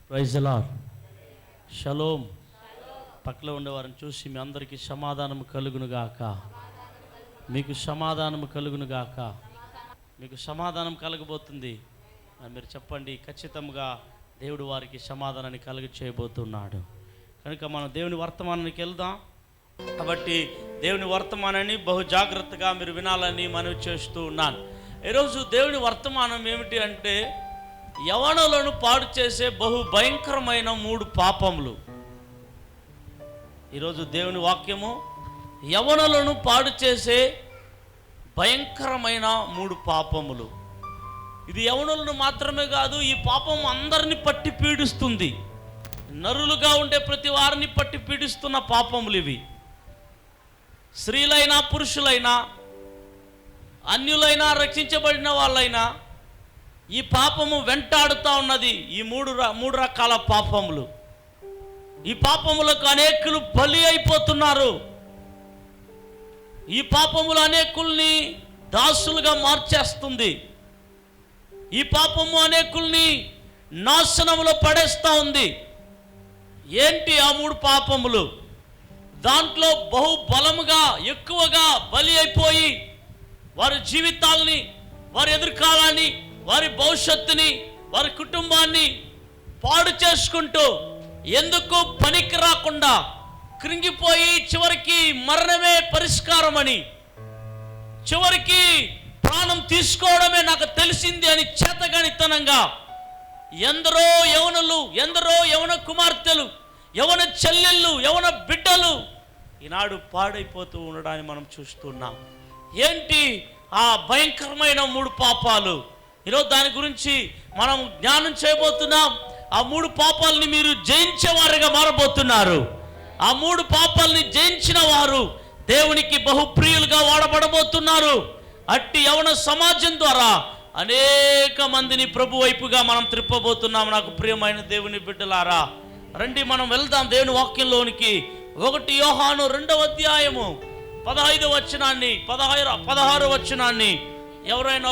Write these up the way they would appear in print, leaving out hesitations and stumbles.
Praise the lord. Shalom. పక్కలో ఉండేవారిని చూసి మీ అందరికీ సమాధానం కలుగునుగాక, మీకు సమాధానం కలుగునుగాక, మీకు సమాధానం కలగబోతుంది అని మీరు చెప్పండి. ఖచ్చితంగా దేవుడు వారికి సమాధానాన్ని కలుగ చేయబోతున్నాడు. కనుక మనం దేవుని వర్తమానానికి వెళ్దాం. కాబట్టి దేవుని వర్తమానాన్ని బహు జాగ్రత్తగా మీరు వినాలని మనవి చేస్తూ ఉన్నాను. ఈరోజు దేవుని వర్తమానం ఏమిటి అంటే, యవనులను పాడు చేసే బహు భయంకరమైన 3 పాపములు. ఈరోజు దేవుని వాక్యము యవనులను పాడు చేసే భయంకరమైన 3 పాపములు. ఇది యవనులను మాత్రమే కాదు, ఈ పాపం అందరిని పట్టి పీడిస్తుంది. నరులుగా ఉండే ప్రతి వారిని పట్టి పీడిస్తున్న పాపములు ఇవి. స్త్రీలైనా పురుషులైనా అన్యులైనా రక్షించబడిన వాళ్ళైనా ఈ పాపము వెంటాడుతూ ఉన్నది. ఈ మూడు రకాల పాపములు. ఈ పాపములకు అనేకులు బలి అయిపోతున్నారు. ఈ పాపములు అనేకుల్ని దాసులుగా మార్చేస్తుంది. ఈ పాపము అనేకుల్ని నాశనములో పడేస్తూ ఉంది. ఏంటి ఆ 3 పాపములు? దాంట్లో బహు బలముగా ఎక్కువగా బలి అయిపోయి వారి జీవితాల్ని, వారి ఎదుర్కాలాన్ని, వారి భవిష్యత్తుని, వారి కుటుంబాన్ని పాడు చేసుకుంటూ ఎందుకు పనికి రాకుండా కృంగిపోయి చివరికి మరణమే పరిష్కారం అని, చివరికి ప్రాణం తీసుకోవడమే నాకు తెలిసింది అని చేతగానితనంగా ఎందరో యవనులు, ఎందరో యవన కుమార్తెలు, యవన చెల్లెళ్ళు, యవన బిడ్డలు ఈనాడు పాడైపోతూ ఉండడాన్ని మనం చూస్తున్నాం. ఏంటి ఆ భయంకరమైన 3 పాపాలు? ఈరోజు దాని గురించి మనం జ్ఞానం చేయబోతున్నాం. ఆ 3 పాపాలని మీరు జయించేవారుగా మారబోతున్నారు. ఆ 3 పాపాలని జయించిన వారు దేవునికి బహుప్రియులుగా వాడబడబోతున్నారు. అట్టి యవన సమాజం ద్వారా అనేక మందిని ప్రభు వైపుగా మనం త్రిప్పబోతున్నాం. నాకు ప్రియమైన దేవుని బిడ్డలారా, రండి మనం వెళ్దాం దేవుని వాక్యంలోనికి. 1 యోహాను 2వ అధ్యాయము 15వ వచనాన్ని 16వ వచనాన్ని ఎవరైనా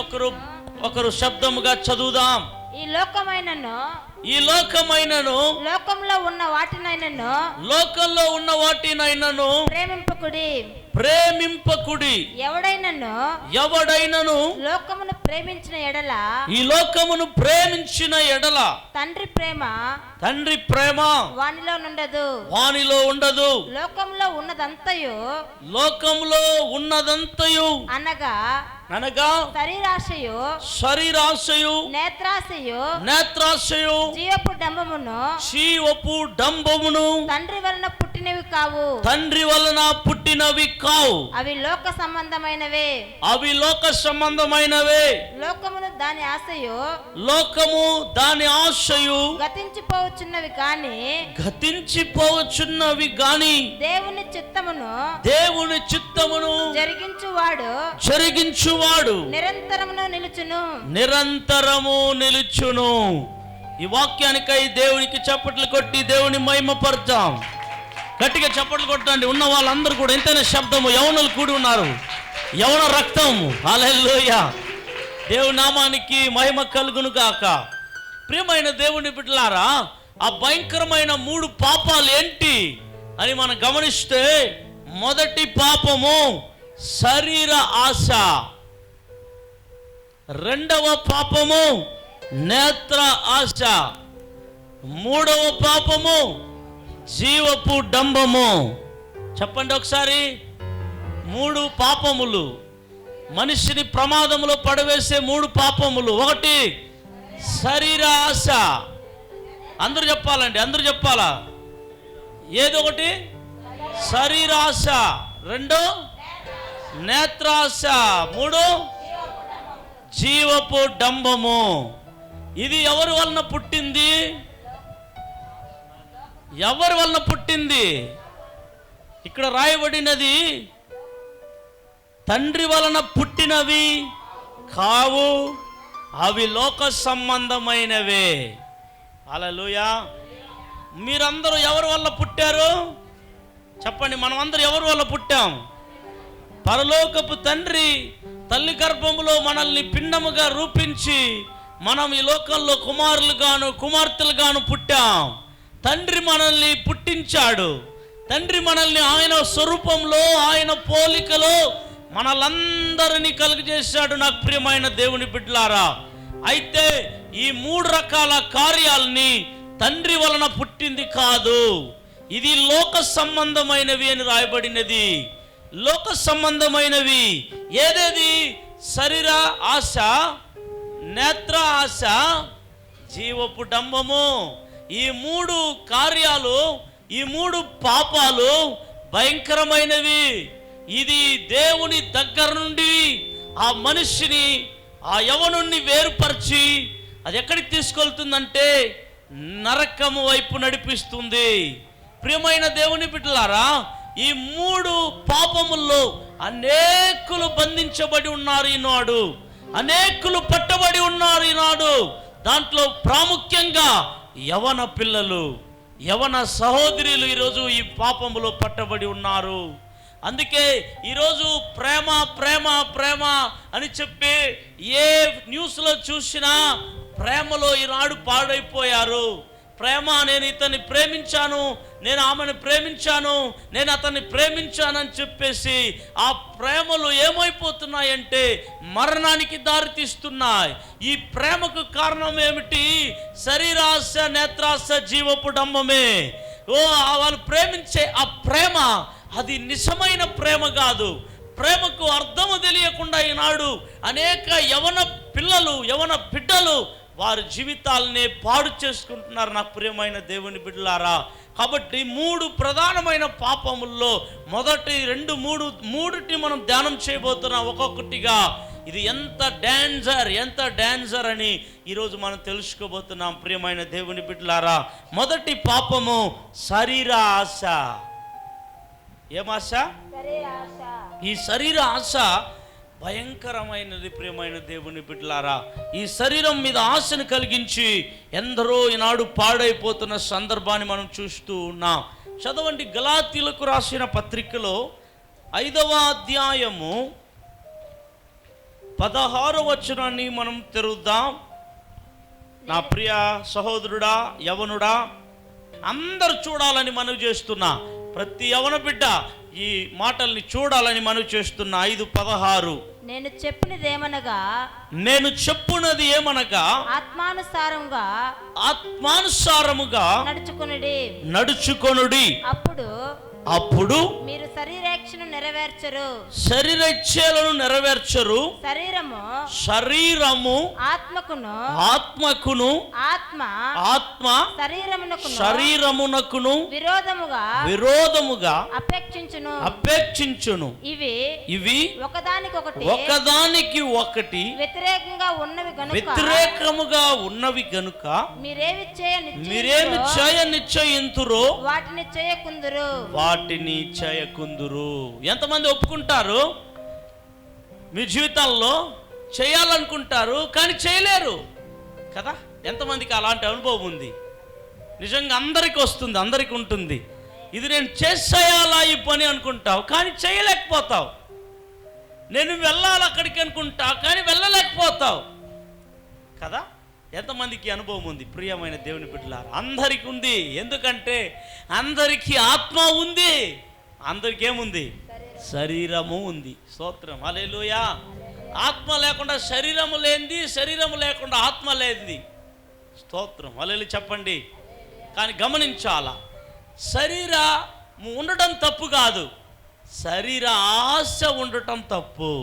ఒకరు శబ్దముగా చదువుదాం. ఈ లోకమైనను లోకంలో ఉన్న వాటినైనను ప్రేమింపకుడి. ఎవడైనను లోకమును ప్రేమించిన ఎడల తండ్రి ప్రేమ వానిలో ఉండదు. లోకంలో ఉన్నదంతయు అనగా శరీరాశయు నేత్రాశయు జీవపు డంబమును తండ్రి వలన పుట్టినవి కావు. అవి లోక సంబంధమైనవే. లోకము దాని ఆశయు గతించిపోవచ్చున్నవి గాని దేవుని చిత్తమును జరిగించువాడు నిరంతరము నిలుచును. ఈ వాక్యానికై దేవునికి చప్పట్లు కొట్టి దేవుని మహిమపరచాం. గట్టిగా చప్పట్లు కొట్టండి. ఉన్న వాళ్ళందరూ కూడా ఎంతైనా శబ్దము, యవనులు కూడి ఉన్నారు, యవన రక్తము. హల్లెలూయా. దేవుని నామానికి మహిమ కలుగును గాక. ప్రియమైన దేవుని బిడ్డలారా, ఆ భయంకరమైన 3 పాపాలు ఏంటి అని మనం గమనిస్తే, మొదటి పాపము శరీర ఆశ, 2వ పాపము నేత్ర ఆశ, 3వ పాపము జీవపు డంబము. చెప్పండి ఒకసారి. 3 పాపములు మనిషిని ప్రమాదములో పడవేసే 3 పాపములు. 1 శరీర ఆశ. అందరూ చెప్పాలండి, అందరూ చెప్పాలా? ఏదో ఒకటి శరీరాశ, 2 నేత్రాశ, 3 జీవపు డంబము. ఇది ఎవరి వలన పుట్టింది? ఎవరి వలన పుట్టింది? ఇక్కడ రాయబడినది తండ్రి వలన పుట్టినవి కావు, అవి లోక సంబంధమైనవే. హల్లెలూయా. మీరందరూ ఎవరి వల్ల పుట్టారు చెప్పండి? మనమందరూ ఎవరి వల్ల పుట్టాం? పరలోకపు తండ్రి తల్లి గర్భములో మనల్ని పిండముగా రూపించి మనం ఈ లోకంలో కుమారులుగాను కుమార్తెలుగాను పుట్టాం. తండ్రి మనల్ని పుట్టించాడు. తండ్రి మనల్ని ఆయన స్వరూపంలో ఆయన పోలికలో మనలందరినీ కలుగజేశాడు. నాకు ప్రియమైన దేవుని బిడ్డలారా, అయితే ఈ 3 రకాల కార్యాలని తండ్రి వలన పుట్టింది కాదు, ఇది లోక సంబంధమైనవి అని రాయబడినది. లోక సంబంధమైనవి ఏదేది? శరీర ఆశ, నేత్ర ఆశ, జీవపు డంబము. ఈ 3 కార్యాలు, ఈ 3 పాపాలు భయంకరమైనవి. ఇది దేవుని దగ్గర నుండి ఆ మనిషిని, ఆ యవనుణ్ణి వేరుపరిచి అది ఎక్కడికి తీసుకెళ్తుందంటే నరకము వైపు నడిపిస్తుంది. ప్రియమైన దేవుని బిడ్డలారా, ఈ 3 పాపముల్లో అనేకులు బంధించబడి ఉన్నారు ఈనాడు, అనేకులు పట్టబడి ఉన్నారు ఈనాడు. దాంట్లో ప్రాముఖ్యంగా యవన పిల్లలు, యవన సహోదరులు ఈరోజు ఈ పాపములో పట్టబడి ఉన్నారు. అందుకే ఈరోజు ప్రేమ ప్రేమ ప్రేమ అని చెప్పి ఏ న్యూస్లో చూసినా ప్రేమలో ఈనాడు పాడైపోయారు. ప్రేమ, నేను ఇతన్ని ప్రేమించాను, నేను ఆమెను ప్రేమించాను, నేను అతన్ని ప్రేమించానని చెప్పేసి ఆ ప్రేమలు ఏమైపోతున్నాయంటే మరణానికి దారితీస్తున్నాయి. ఈ ప్రేమకు కారణం ఏమిటి? శరీరాశ, నేత్రాశ, జీవపు డంబమే. వాళ్ళు ప్రేమించే ఆ ప్రేమ అది నిజమైన ప్రేమ కాదు. ప్రేమకు అర్థము తెలియకుండా ఈనాడు అనేక యవన పిల్లలు, యవన బిడ్డలు వారి జీవితాలనే పాడు చేసుకుంటున్నారు. నాకు ప్రియమైన దేవుని బిడ్డలారా, కాబట్టి 3 ప్రధానమైన పాపముల్లో మొదటి 2, 3 మనం ధ్యానం చేయబోతున్నాం ఒక్కొక్కటిగా. ఇది ఎంత డేంజర్ అని ఈరోజు మనం తెలుసుకోబోతున్నాం. ప్రియమైన దేవుని బిడ్డలారా, మొదటి పాపము శరీర ఆశ. ఏం ఆశ? ఈ శరీర ఆశ భయంకరమైనది. ప్రియమైన దేవుని బిడ్డలారా, ఈ శరీరం మీద ఆశను కలిగించి ఎందరో ఈనాడు పాడైపోతున్న సందర్భాన్ని మనం చూస్తూ ఉన్నాం. చదవండి, గలాతీయులకు రాసిన పత్రికలో 5వ అధ్యాయము 16వ వచనాన్ని మనం తెరుద్దాం. నా ప్రియ సహోదరుడా, యవనుడా, అందరు చూడాలని మనవి చేస్తున్నా. ప్రతి యవన బిడ్డ ఈ మాటల్ని చూడాలని మనవి చేస్తున్నా. 5:16 నేను చెప్పినది ఏమనగా ఆత్మానుసారముగా నడుచుకొనుడి. అప్పుడు మీరు శరీరేచ్ఛను నెరవేర్చరు. శరీరము ఆత్మకును ఆత్మ శరీరమునకును విరోధముగా అపేక్షించును. ఇవి ఒకదానికి ఒకటి వ్యతిరేకముగా ఉన్నవి గనుక మీరేమి చేయ నిశ్చయింతురో వాటిని చేయకుందురు. ఎంతమంది ఒప్పుకుంటారు? మీ జీవితాల్లో చేయాలనుకుంటారు కానీ చేయలేరు కదా? ఎంతమందికి అలాంటి అనుభవం ఉంది? నిజంగా అందరికీ వస్తుంది, అందరికీ ఉంటుంది. ఇది నేను చేసేయాలా ఈ పని అనుకుంటావు కానీ చేయలేకపోతావు. నేను వెళ్ళాలి అక్కడికి అనుకుంటా కానీ వెళ్ళలేకపోతావు కదా? ఎంతమందికి అనుభవం ఉంది? ప్రియమైన దేవుని బిడ్డలారా, అందరికీ ఉంది. ఎందుకంటే అందరికీ ఆత్మ ఉంది, అందరికీ ఏముంది? శరీరము ఉంది. స్తోత్రం, హల్లెలూయా. ఆత్మ లేకుండా శరీరము లేనిది, శరీరము లేకుండా ఆత్మ లేనిది. స్తోత్రం, హల్లెలూయా చెప్పండి. కానీ గమనించాలా, శరీరము ఉండటం తప్పు కాదు, శరీర ఆశ ఉండటం తప్పు.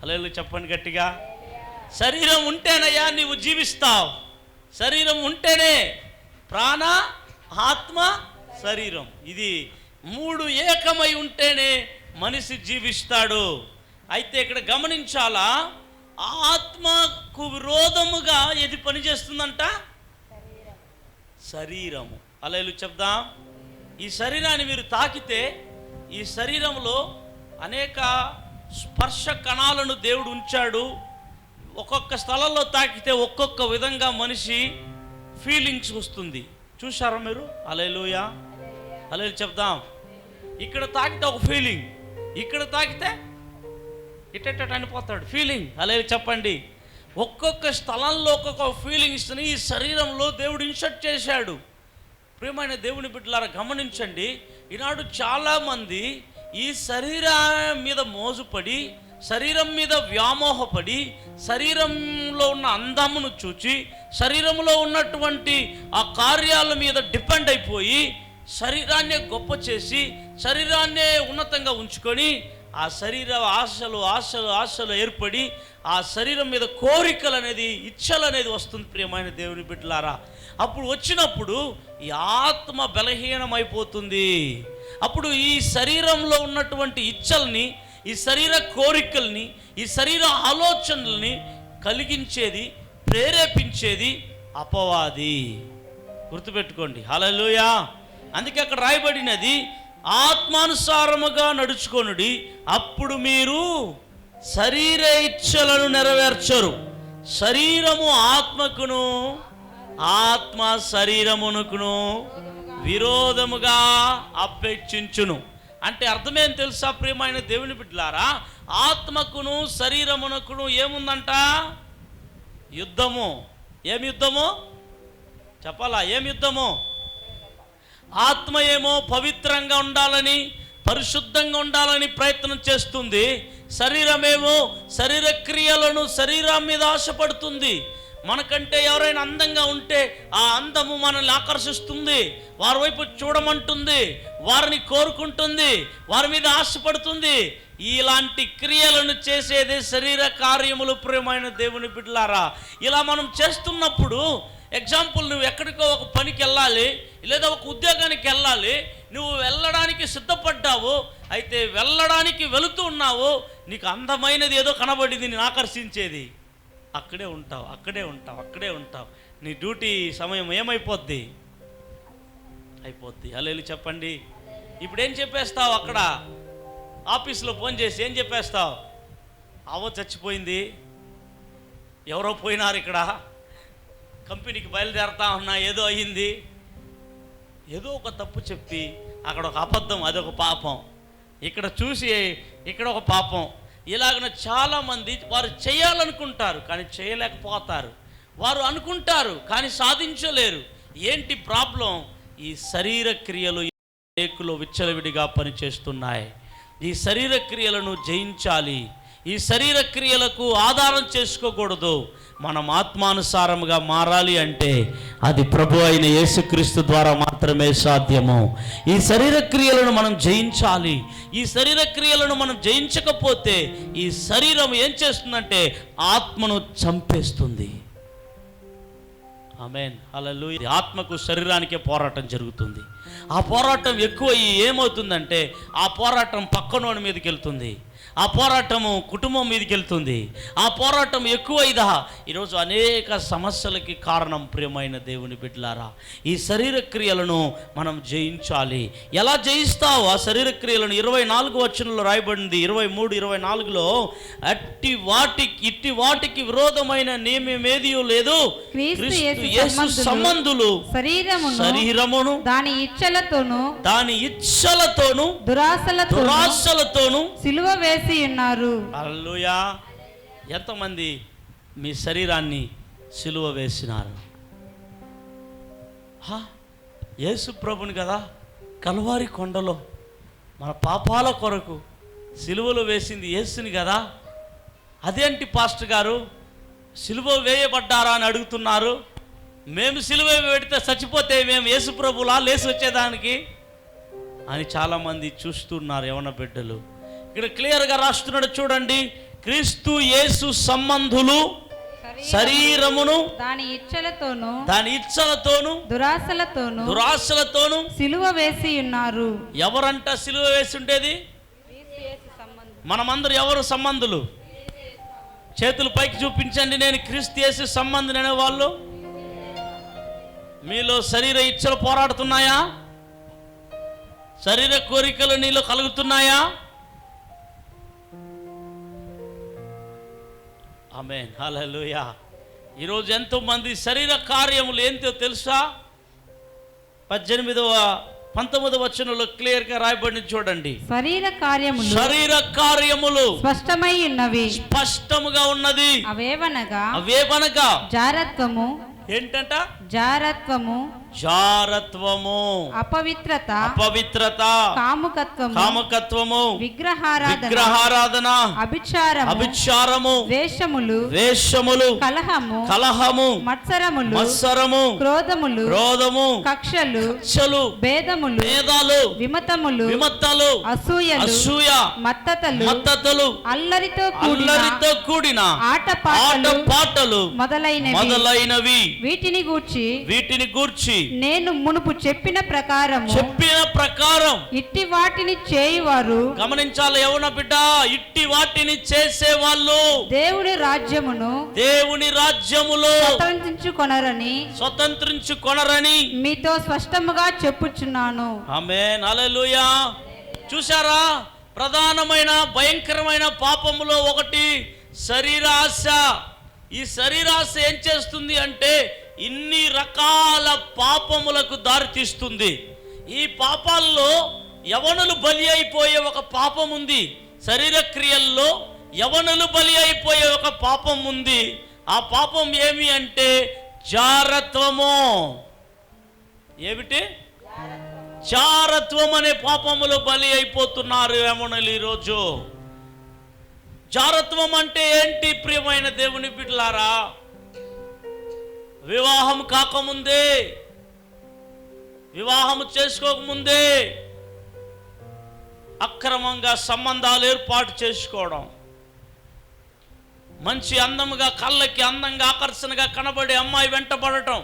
హల్లెలూయా చెప్పండి గట్టిగా. శరీరం ఉంటేనయ్యా నీవు జీవిస్తావు. శరీరం ఉంటేనే ప్రాణ, ఆత్మ, శరీరం, ఇది 3 ఏకమై ఉంటేనే మనిషి జీవిస్తాడు. అయితే ఇక్కడ గమనించాలా, ఆత్మకు విరోధముగా ఏది పనిచేస్తుందంట? శరీరము. హల్లెలూయా చెప్దాం. ఈ శరీరాన్ని మీరు తాకితే ఈ శరీరంలో అనేక స్పర్శ కణాలను దేవుడు ఉంచాడు. ఒక్కొక్క స్థలంలో తాకితే ఒక్కొక్క విధంగా మనిషి ఫీలింగ్స్ వస్తుంది. చూశారా మీరు? హల్లెలూయా, హల్లెలూయా చెప్దాం. ఇక్కడ తాకితే ఒక ఫీలింగ్, ఇక్కడ తాకితే ఇట్ట అనిపోతాడు ఫీలింగ్. హల్లెలూయా చెప్పండి. ఒక్కొక్క స్థలంలో ఒక్కొక్క ఫీలింగ్స్ని ఈ శరీరంలో దేవుడు ఇన్సర్ట్ చేశాడు. ప్రియమైన దేవుని బిడ్డలారా గమనించండి, ఈనాడు చాలామంది ఈ శరీరం మీద మోజుపడి, శరీరం మీద వ్యామోహపడి, శరీరంలో ఉన్న అందమును చూచి, శరీరంలో ఉన్నటువంటి ఆ కార్యాల మీద డిపెండ్ అయిపోయి, శరీరాన్నే గొప్ప చేసి, శరీరాన్నే ఉన్నతంగా ఉంచుకొని, ఆ శరీర ఆశలు ఆశలు ఆశలు ఏర్పడి, ఆ శరీరం మీద కోరికలు అనేది, ఇచ్చలు అనేది వస్తుంది. ప్రియమైన దేవుని బిడ్డలారా, అప్పుడు వచ్చినప్పుడు ఈ ఆత్మ బలహీనమైపోతుంది. అప్పుడు ఈ శరీరంలో ఉన్నటువంటి ఇచ్చల్ని, ఈ శరీర కోరికల్ని, ఈ శరీర ఆలోచనల్ని కలిగించేది, ప్రేరేపించేది అపవాది. గుర్తుపెట్టుకోండి. హల్లెలూయా. అందుకే అక్కడ రాయబడినది, ఆత్మానుసారముగా నడుచుకొనుడి, అప్పుడు మీరు శరీర ఇచ్చలను నెరవేర్చరు. శరీరము ఆత్మకును, ఆత్మ శరీరమునకును విరోధముగా అపేక్షించును. అంటే అర్థమేం తెలుసా ప్రియమైన దేవుని బిడ్డలారా? ఆత్మకును శరీరమునకును ఏముందంట? యుద్ధము. ఏం యుద్ధము చెప్పాలా? ఏం యుద్ధము? ఆత్మ ఏమో పవిత్రంగా ఉండాలని, పరిశుద్ధంగా ఉండాలని ప్రయత్నం చేస్తుంది. శరీరమేమో శరీర క్రియలను, శరీరం మీద ఆశపడుతుంది. మనకంటే ఎవరైనా అందంగా ఉంటే ఆ అందము మనల్ని ఆకర్షిస్తుంది, వారి వైపు చూడమంటుంది, వారిని కోరుకుంటుంది, వారి మీద ఆశపడుతుంది. ఇలాంటి క్రియలను చేసేదే శరీర కార్యములు. ప్రియమైన దేవుని బిడ్డలారా, ఇలా మనం చేస్తున్నప్పుడు, ఎగ్జాంపుల్, నువ్వు ఎక్కడికో ఒక పనికి వెళ్ళాలి, లేదా ఒక ఉద్యోగానికి వెళ్ళాలి, నువ్వు వెళ్ళడానికి సిద్ధపడ్డావు, అయితే వెళ్ళడానికి వెళుతూ ఉన్నావు, నీకు అందమైనది ఏదో కనబడింది, నేను ఆకర్షించేది, అక్కడే ఉంటావు, అక్కడే ఉంటావు, అక్కడే ఉంటావు. నీ డ్యూటీ సమయం ఏమైపోద్ది? అయిపోద్ది. హల్లెలూయా చెప్పండి. ఇప్పుడు ఏం చెప్పేస్తావు? అక్కడ ఆఫీస్లో ఫోన్ చేసి ఏం చెప్పేస్తావు? అవో చచ్చిపోయింది, ఎవరో పోయినారు, ఇక్కడ కంపెనీకి బయలుదేరుతా ఉన్నా, ఏదో అయ్యింది, ఏదో ఒక తప్పు చెప్పి అక్కడ ఒక అబద్ధం, అదొక పాపం, ఇక్కడ చూసి ఇక్కడ ఒక పాపం. ఇలాగన చాలామంది వారు చేయాలనుకుంటారు కానీ చేయలేకపోతారు, వారు అనుకుంటారు కానీ సాధించలేరు. ఏంటి ప్రాబ్లం? ఈ శరీర క్రియలు ఏకులో విచ్చలవిడిగా పనిచేస్తున్నాయి. ఈ శరీర క్రియలను జయించాలి. ఈ శరీర క్రియలకు ఆధారం చేసుకోకూడదు. మనం ఆత్మానుసారముగా మారాలి అంటే అది ప్రభు అయిన యేసుక్రీస్తు ద్వారా మాత్రమే సాధ్యము. ఈ శరీర క్రియలను మనం జయించాలి. ఈ శరీర క్రియలను మనం జయించకపోతే ఈ శరీరం ఏం చేస్తుందంటే ఆత్మను చంపేస్తుంది. ఆమేన్, హల్లెలూయా. ఆత్మకు శరీరానికే పోరాటం జరుగుతుంది. ఆ పోరాటం ఎక్కువ ఏమవుతుందంటే ఆ పోరాటం పక్కనోడి మీదకి వెళ్తుంది, ఆ పోరాటము కుటుంబం మీదకి వెళ్తుంది, ఆ పోరాటం ఎక్కువైదా ఈరోజు అనేక సమస్యలకి కారణం. ప్రియమైన దేవుని బిడ్డలారా, ఈ శరీర క్రియలను మనం జయించాలి. ఎలా జయిస్తావు ఆ శరీర క్రియలను? 24 వచనంలో రాయబడింది, 23, 24లో, ఇట్టి వాటికి విరోధమైన నియమమేదియూ లేదు, క్రీస్తు యేసు సంబంధులు శరీరమును దాని ఇచ్చలతోను దురాశలతోను సిలువ వేసి ఉన్నారు. హల్లెలూయా. ఎంతమంది మీ శరీరాన్ని సిలువ వేసినారు? యేసు ప్రభుని కదా కల్వారి కొండలో మన పాపాల కొరకు సిలువలో వేసింది యేసుని కదా. అదేంటి పాస్టర్ గారు సిలువ వేయబడ్డారా అని అడుగుతున్నారు. మేము సిలువ పెడితే చచ్చిపోతే మేము యేసు ప్రభులా లేసి వచ్చేదానికి అని చాలామంది చూస్తున్నారు యవన బిడ్డలు. ఇక్కడ క్లియర్గా రాస్తున్నాడు చూడండి, క్రీస్తు యేసు సంబంధులు శరీరమును దాని ఇచ్చలతోను దురాశలతోను సిలువ వేసి ఉన్నారు. ఎవరంట సిలువ వేసి ఉండేది? మనమందరూ ఎవరు సంబంధులు? చేతులు పైకి చూపించండి. నేను క్రీస్తు యేసు సంబంధిని అనేవాళ్ళు. మీలో శరీర ఇచ్చలు పోరాడుతున్నాయా? శరీర కోరికలు నీలో కలుగుతున్నాయా? ఆమేన్, హల్లెలూయా. ఈరోజు ఎంతోమంది శరీర కార్యములు ఏంటో తెలుసా? 19వ వచనంలో క్లియర్గా రాయబడి చూడండి. శరీర కార్యములు స్పష్టమై ఉన్నవి, స్పష్టముగా ఉన్నది. అవేవనగా జారత్వము, ఏంటంట? జారత్వము, అపవిత్రత, కాముకత్వము, విగ్రహారాధన, అభిచారము, వేషములు, కలహము, మత్సరము, క్రోధము, కక్షలు, భేదాలు, విమతలు, అసూయ, మత్తతలు, అల్లరితో కూడిన ఆటపాటలు మొదలైనవి. వీటిని గూర్చి నేను మునుపు చెప్పిన ప్రకారం ఇట్టి వాటిని చేయువారు, గమనించాలి యవన బిడ్డ, ఇట్టి వాటిని చేసే వాళ్ళు దేవుని రాజ్యములో స్వతంత్రించుకొనరని మీతో స్పష్టముగా చెప్పుచున్నాను. ఆమేన్, హల్లెలూయా. చూసారా, ప్రధానమైన భయంకరమైన పాపములో ఒకటి శరీరాశ. ఈ శరీరాశ ఏం చేస్తుంది అంటే ఇన్ని రకాల పాపములకు దారితీస్తుంది. ఈ పాపాల్లో యవనులు బలి అయిపోయే ఒక పాపం ఉంది. శరీర క్రియల్లో యవనులు బలి అయిపోయే ఒక పాపం ఉంది. ఆ పాపం ఏమి అంటే జారత్వము. ఏమిటి? జారత్వం అనే పాపములు బలి అయిపోతున్నారు యవనులు ఈరోజు. జారత్వం అంటే ఏంటి ప్రియమైన దేవుని బిడ్డలారా? వివాహం కాకముందే, వివాహం చేసుకోకముందే అక్రమంగా సంబంధాలు ఏర్పాటు చేసుకోవడం, మంచి అందముగా కళ్ళకి అందంగా ఆకర్షణగా కనబడే అమ్మాయి వెంటబడటం,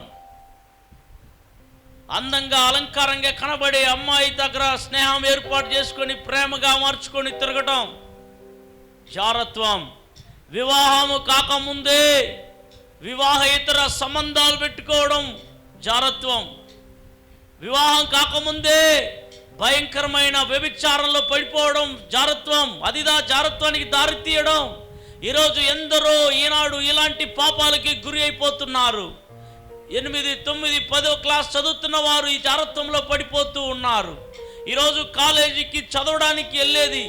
అందంగా అలంకారంగా కనబడే అమ్మాయి దగ్గర స్నేహం ఏర్పాటు చేసుకొని ప్రేమగా మార్చుకొని తిరగటం జారత్వం. వివాహము కాకముందే వివాహేతర సంబంధాలు పెట్టుకోవడం జారత్వం. వివాహం కాకముందే భయంకరమైన వ్యభిచారంలో పడిపోవడం జారత్వం. అదిదా జారత్వానికి దారి తీయడం. ఈరోజు ఎందరో ఈనాడు ఇలాంటి పాపాలకి గురి అయిపోతున్నారు. 8, 9, 10వ క్లాస్ చదువుతున్న వారు ఈ జారత్వంలో పడిపోతూ ఉన్నారు. ఈరోజు కాలేజీకి చదవడానికి వెళ్ళేది,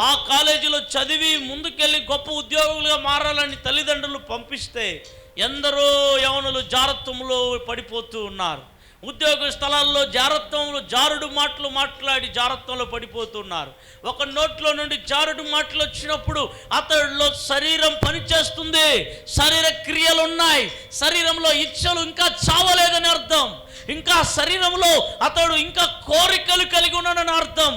ఆ కాలేజీలో చదివి ముందుకెళ్ళి గొప్ప ఉద్యోగులుగా మారాలని తల్లిదండ్రులు పంపిస్తే ఎందరో యవనులు జారత్వంలో పడిపోతూ ఉన్నారు. ఉద్యోగ స్థలాల్లో జారుడు మాటలు మాట్లాడి జారత్వంలో పడిపోతున్నారు. ఒక నోట్లో నుండి జారుడు మాటలు వచ్చినప్పుడు అతడిలో శరీరం పనిచేస్తుంది, శరీర క్రియలు ఉన్నాయి, శరీరంలో ఇచ్చలు ఇంకా చావలేదని అర్థం. ఇంకా శరీరంలో అతడు ఇంకా కోరికలు కలిగి ఉన్నాడని అర్థం.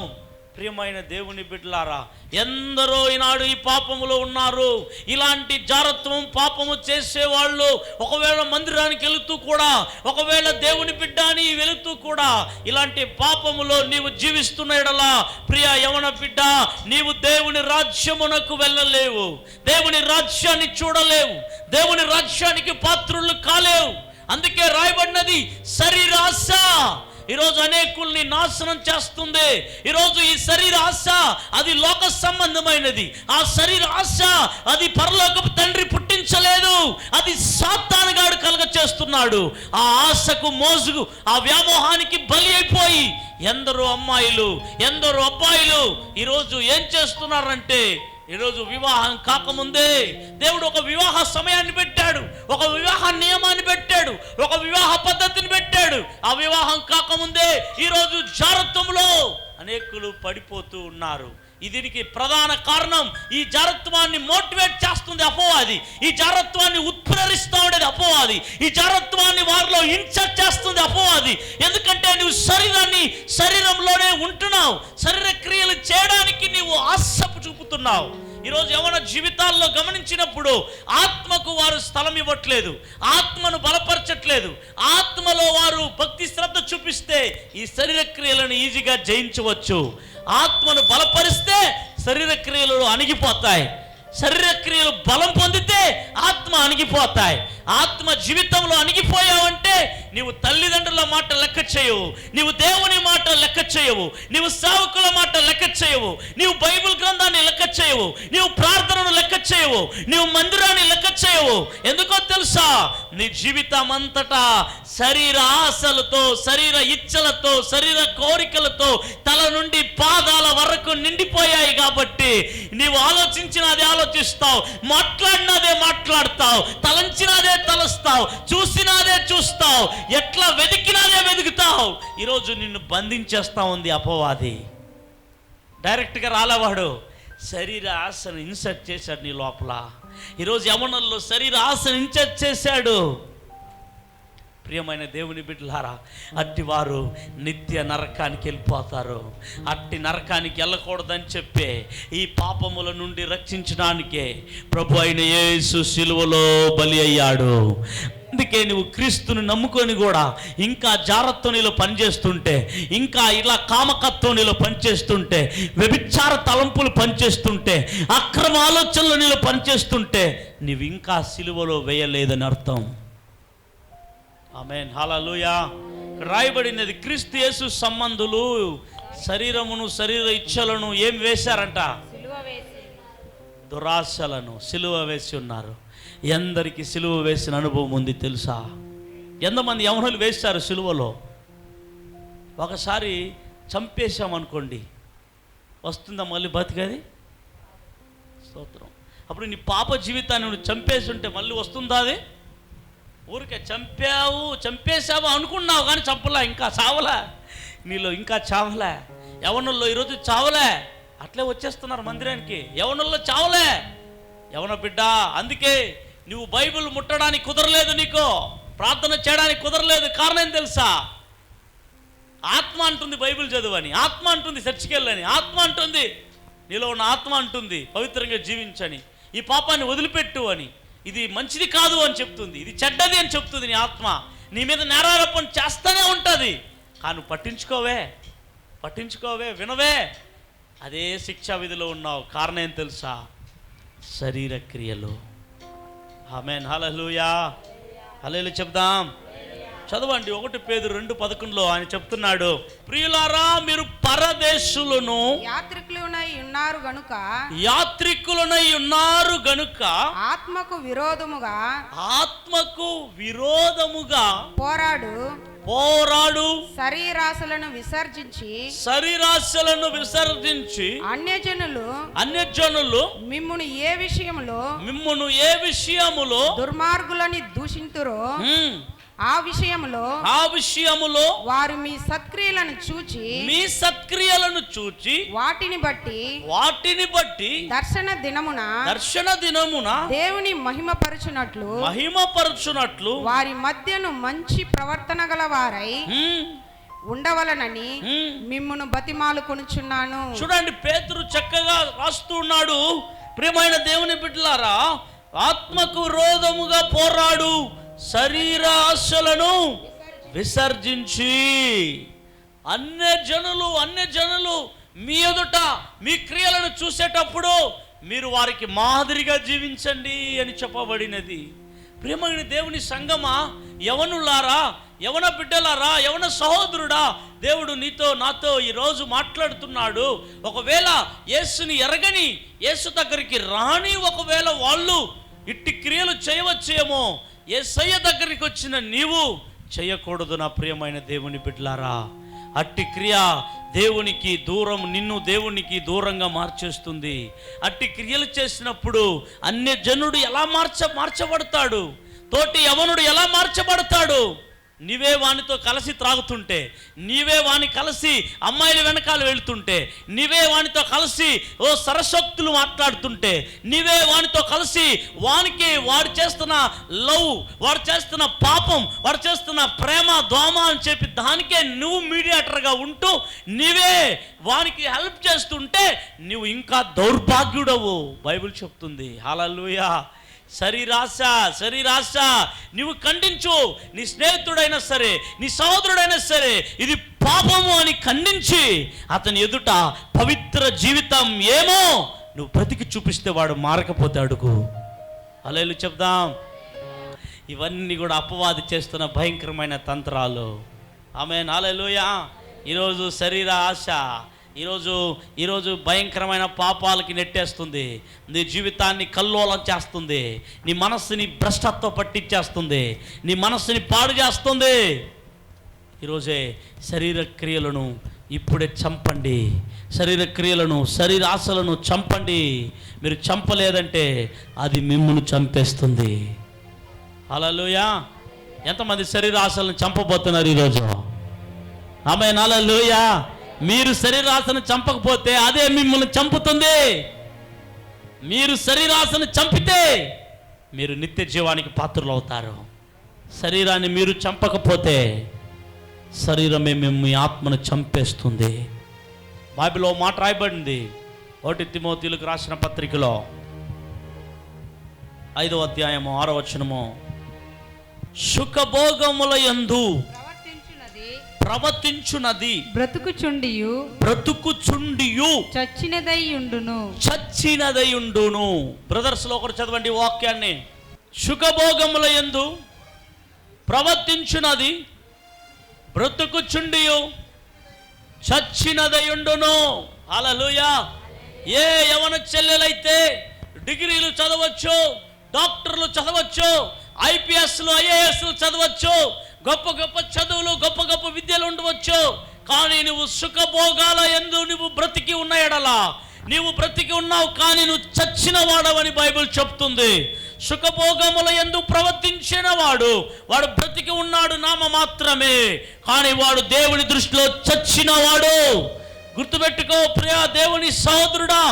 ప్రియమైన దేవుని బిడ్డలారా, ఎందరో ఈనాడు ఈ పాపములో ఉన్నారు. ఇలాంటి జారత్వం పాపము చేసేవాళ్ళు ఒకవేళ మందిరానికి వెళుతూ కూడా, ఒకవేళ దేవుని బిడ్డ అని వెళుతూ కూడా ఇలాంటి పాపములో నీవు జీవిస్తున్న యెడల ప్రియ యవన బిడ్డ, నీవు దేవుని రాజ్యమునకు వెళ్ళలేవు, దేవుని రాజ్యాన్ని చూడలేవు, దేవుని రాజ్యానికి పాత్రులు కాలేవు. అందుకే రాయబడినది శరీరాశ ఈరోజు అనేకుల్ని నాశనం చేస్తుంది. ఈరోజు ఈ శరీర ఆశ అది లోక సంబంధమైనది. ఆ శరీర ఆశ అది పరలోకపు తండ్రి పుట్టించలేదు, అది సాతానుగాడు కలుగ చేస్తున్నాడు. ఆ ఆశకు మోజుకు, ఆ వ్యామోహానికి బలి అయిపోయి ఎందరో అమ్మాయిలు, ఎందరో అబ్బాయిలు ఈరోజు ఏం చేస్తున్నారంటే, ఈరోజు వివాహం కాకముందే దేవుడు ఒక వివాహ సమయాన్ని పెట్టాడు, ఒక వివాహ నియమాన్ని పెట్టాడు, ఒక వివాహ పద్ధతిని పెట్టాడు. ఆ వివాహం కాకముందే ఈరోజు జారత్వంలో అనేకులు పడిపోతూ ఉన్నారు. దీనికి ప్రధాన కారణం ఈ జారత్వాన్ని మోటివేట్ చేస్తుంది అపవాది, ఈ జారత్వాన్ని ఉత్ప్రేరిస్తూ ఉండేది అపవాది, ఈ జారత్వాన్ని వారిలో ఇన్సర్ట్ చేస్తుంది అపవాది. ఎందుకంటే నువ్వు శరీరంలోనే ఉంటున్నావు, శరీర క్రియలు చేయడానికి నీవు ఆశపు చూపుతున్నావు. ఈరోజు యవన జీవితాల్లో గమనించినప్పుడు ఆత్మకు వారు స్థలం ఇవ్వట్లేదు, ఆత్మను బలపరచట్లేదు. ఆత్మలో వారు భక్తి శ్రద్ధ చూపిస్తే ఈ శరీర క్రియలను ఈజీగా జయించవచ్చు. ఆత్మను బలపరిస్తే శరీర క్రియలు అణిగిపోతాయి, శరీర క్రియలు బలం పొందితే ఆత్మ అణిగిపోతాయి. ఆత్మ జీవితంలో అణిగిపోయావంటే నీవు తల్లిదండ్రుల మాట లెక్క చేయవు, నీవు దేవుని మాట లెక్క చేయవు, నీవు సేవకుల మాట లెక్క చేయవు, నీవు బైబిల్ గ్రంథాన్ని లెక్క చేయవు, నీవు ప్రార్థనను లెక్క చేయవు, నీవు మందిరాన్ని లెక్క చేయవు. ఎందుకో తెలుసా? నీ జీవితం అంతటా శరీర ఆశలతో, శరీర ఇచ్చలతో, శరీర కోరికలతో తల నుండి పాదాల వరకు నిండిపోయాయి. కాబట్టి నీవు ఆలోచించినదే ఆలోచిస్తావు, మాట్లాడినదే మాట్లాడతావు, తలంచినదే తలస్తావు, చూసినదే చూస్తావు, ఎట్లా వెతికినదే వెతుకుతావు. ఈరోజు నిన్ను బంధించేస్తా ఉంది అపవాది. డైరెక్ట్గా రాలేవాడు, శరీర ఆశను ఇన్సర్ట్ చేశాడు నీ లోపల. ఈరోజు యవనుల్లో శరీర ఆశను ఇన్సర్ట్ చేశాడు. ప్రియమైన దేవుని బిడ్డలారా, అట్టి వారు నిత్య నరకానికి వెళ్ళిపోతారు. అట్టి నరకానికి వెళ్ళకూడదని చెప్పే ఈ పాపముల నుండి రక్షించడానికే ప్రభు అయిన యేసు సిలువలో బలి అయ్యాడు. అందుకే నువ్వు క్రీస్తుని నమ్ముకొని కూడా ఇంకా జారత్వ నీలో పనిచేస్తుంటే, ఇంకా ఇలా కామకత్వం నీలో పనిచేస్తుంటే, వ్యభిచార తలంపులు పనిచేస్తుంటే, అక్రమ ఆలోచనలు నీలో పనిచేస్తుంటే నీవు ఇంకా సిలువలో వేయలేదని అర్థం. ఆమేన్, హల్లెలూయా. రాయబడినది, క్రీస్తు యేసు సంబంధులు శరీరమును, శరీర ఇచ్చలను ఏం వేశారంట? దురాశలను సిలువ వేసి ఉన్నారు. ఎందరికి సిలువ వేసిన అనుభవం ఉంది తెలుసా? ఎంతమంది యవనులు వేశారు సిలువలో? ఒకసారి చంపేశామనుకోండి, వస్తుందా మళ్ళీ బతికది? స్తోత్రం. అప్పుడు నీ పాప జీవితాన్ని నువ్వు చంపేసి ఉంటే మళ్ళీ వస్తుందా అది? ఊరికే చంపేశావు అనుకున్నావు కానీ చంపలే, ఇంకా చావలే, నీలో ఇంకా చావలే. యవనుల్లో ఈరోజు చావలే, అట్లే వచ్చేస్తున్నారు మందిరానికి. యవనుల్లో చావలే. యవన బిడ్డ, అందుకే నువ్వు బైబిల్ ముట్టడానికి కుదరలేదు, నీకు ప్రార్థన చేయడానికి కుదరలేదు. కారణం ఏం తెలుసా? ఆత్మ అంటుంది బైబిల్ చదువని, ఆత్మ అంటుంది చర్చికి వెళ్ళని, ఆత్మ అంటుంది, నీలో ఉన్న ఆత్మ అంటుంది పవిత్రంగా జీవించని, ఈ పాపాన్ని వదిలిపెట్టు అని, ఇది మంచిది కాదు అని చెప్తుంది, ఇది చెడ్డది అని చెప్తుంది. నీ ఆత్మ నీ మీద నేరారోపణ చేస్తూనే ఉంటుంది. కానీ పట్టించుకోవే, వినవే, అదే శిక్షా విధిలో ఉన్నావు. కారణం ఏం తెలుసా? శరీర క్రియలు. ఆమేన్, హల్లెలూయా. హల్లెలూయా చెప్దాం. చదవండి, 1 పేతురు 2:11 ఆయన చెప్తున్నాడు, ప్రియులారా మీరు పరదేశులను యాత్రికులనై ఉన్నారు గనుక ఆత్మకు విరోధముగా పోరాడు శరీరాశలను విసర్జించి అన్యజనులు మిమ్మును ఏ విషయములో దుర్మార్గులని దూషింతురో ఆ విషయములో వారు మీ సత్క్రియలను చూచి వాటిని బట్టి దర్శన దినమున దేవుని మహిమపరచునట్లు వారి మధ్యను మంచి ప్రవర్తన గల వారై ఉండవలనని మిమ్మును బతిమాలుకొనుచున్నాను. చూడండి, పేతురు చక్కగా రాస్తున్నాడు. ప్రియమైన దేవుని బిడ్డలారా, ఆత్మకు విరోధముగా పోరాడు, శరీర ఆశలను విసర్జించి. అన్యజనులు మీ ఎదుట మీ క్రియలను చూసేటప్పుడు మీరు వారికి మాదిరిగా జీవించండి అని చెప్పబడినది. ప్రియమైన దేవుని సంగమా, యవనులారా, యవన బిడ్డలారా, యవన సహోదరుడా, దేవుడు నీతో నాతో ఈరోజు మాట్లాడుతున్నాడు. ఒకవేళ యేసుని ఎరగని, యేసు దగ్గరికి రాని ఒకవేళ వాళ్ళు ఇట్టి క్రియలు చేయవచ్చేమో, యేసయ్య దగ్గరికి వచ్చిన నీవు చేయకూడదు. నా ప్రియమైన దేవుని బిడ్డలారా, అట్టి క్రియ దేవునికి దూరం, నిన్ను దేవునికి దూరంగా మార్చేస్తుంది. అట్టి క్రియలు చేసినప్పుడు అన్యజనుడు ఎలా మార్చబడతాడు? తోటి యవనుడు ఎలా మార్చబడతాడు? నీవే వానితో కలిసి త్రాగుతుంటే, నీవే వాని కలిసి అమ్మాయిల వెనకాల వెళుతుంటే, నీవే వానితో కలిసి సరస్వక్తులు మాట్లాడుతుంటే, నీవే వానితో కలిసి వాడు చేస్తున్న లవ్, వాడు చేస్తున్న పాపం, వాడు చేస్తున్న ప్రేమ దోమ అని చెప్పి దానికే నువ్వు మీడియేటర్గా ఉంటూ నీవే వానికి హెల్ప్ చేస్తుంటే నువ్వు ఇంకా దౌర్భాగ్యుడవు. బైబిల్ చెప్తుంది. హల్లెలూయా. శరీరాశ నువ్వు ఖండించు. నీ స్నేహితుడైనా సరే, నీ సహోదరుడైనా సరే, ఇది పాపము అని ఖండించి అతని ఎదుట పవిత్ర జీవితం ఏమో నువ్వు బ్రతికి చూపిస్తే వాడు మారకపోతే అడుగు. హల్లెలూయా చెప్దాం. ఇవన్నీ కూడా అపవాది చేస్తున్న భయంకరమైన తంత్రాలు. ఆమేన్, హల్లెలూయా. ఈరోజు శరీర ఆశ ఈరోజు భయంకరమైన పాపాలకి నెట్టేస్తుంది. నీ జీవితాన్ని కల్లోలం చేస్తుంది. నీ మనస్సుని భ్రష్టత్వం పట్టించేస్తుంది. నీ మనస్సుని పాడు చేస్తుంది. ఈరోజే శరీర క్రియలను ఇప్పుడే చంపండి. శరీర క్రియలను, శరీర ఆశలను చంపండి. మీరు చంపలేదంటే అది మిమ్మును చంపేస్తుంది. హల్లెలూయా. ఎంతమంది శరీర ఆశలను చంపబోతున్నారు ఈరోజు? ఆమేన్, హల్లెలూయా. మీరు శరీరాశను చంపకపోతే అదే మిమ్మల్ని చంపుతుంది. మీరు శరీరాశను చంపితే మీరు నిత్య జీవానికి పాత్రలు అవుతారు. శరీరాన్ని మీరు చంపకపోతే శరీరమే మీ ఆత్మను చంపేస్తుంది. బైబిల్లో మాట రాయబడింది. 1 తిమోతిలకు రాసిన పత్రికలో 5వ అధ్యాయము 6వ వచనము, సుఖభోగముల యందు ప్రవర్తించునది బ్రతుకుచుండియు చచ్చినదయుండును. బ్రదర్స్ లో ఒకరు చదవండి వాక్యాన్ని. సుఖభోగముల యందు ప్రవర్తించునది బ్రతుకుచుండియు చచ్చినదయుండును. హల్లెలూయా. ఏ యవన చెల్లెలైతే డిగ్రీలు చదవచ్చు, డాక్టర్లు చదవచ్చు, ఐపీఎస్లు ఐఏఎస్లు చదవచ్చు, గొప్ప గొప్ప చదువులు, గొప్ప గొప్ప విద్యలు ఉండవచ్చు, కానీ నువ్వు సుఖభోగాల యందు నువ్వు బ్రతికి ఉన్న ఎడలా, నీవు బ్రతికి ఉన్నావు కానీ నువ్వు చచ్చిన వాడవని బైబిల్ చెప్తుంది. సుఖభోగముల యందు ప్రవర్తించిన వాడు బ్రతికి ఉన్నాడు నామ మాత్రమే, కానీ వాడు దేవుని దృష్టిలో చచ్చిన వాడు. గుర్తుపెట్టుకో ప్రియ దేవుని సహోదరుడా,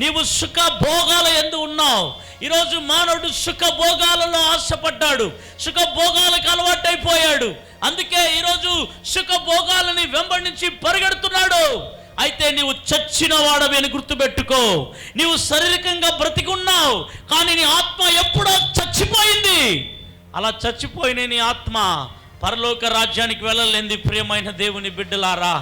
నీవు సుఖ భోగాల యందు ఉన్నావు. ఈరోజు మానవుడు సుఖ భోగాలలో ఆశపడ్డాడు, సుఖ భోగాలకు అలవాటైపోయాడు. అందుకే ఈరోజు సుఖ భోగాలని వెంబడించి పరిగెడుతున్నాడు. అయితే నీవు చచ్చిన వాడవి అని గుర్తుపెట్టుకో. నీవు శారీరకంగా బ్రతికున్నావు కానీ నీ ఆత్మ ఎప్పుడో చచ్చిపోయింది. అలా చచ్చిపోయిన నీ ఆత్మ పరలోక రాజ్యానికి వెళ్ళలేంది. ప్రియమైన దేవుని బిడ్డలారా,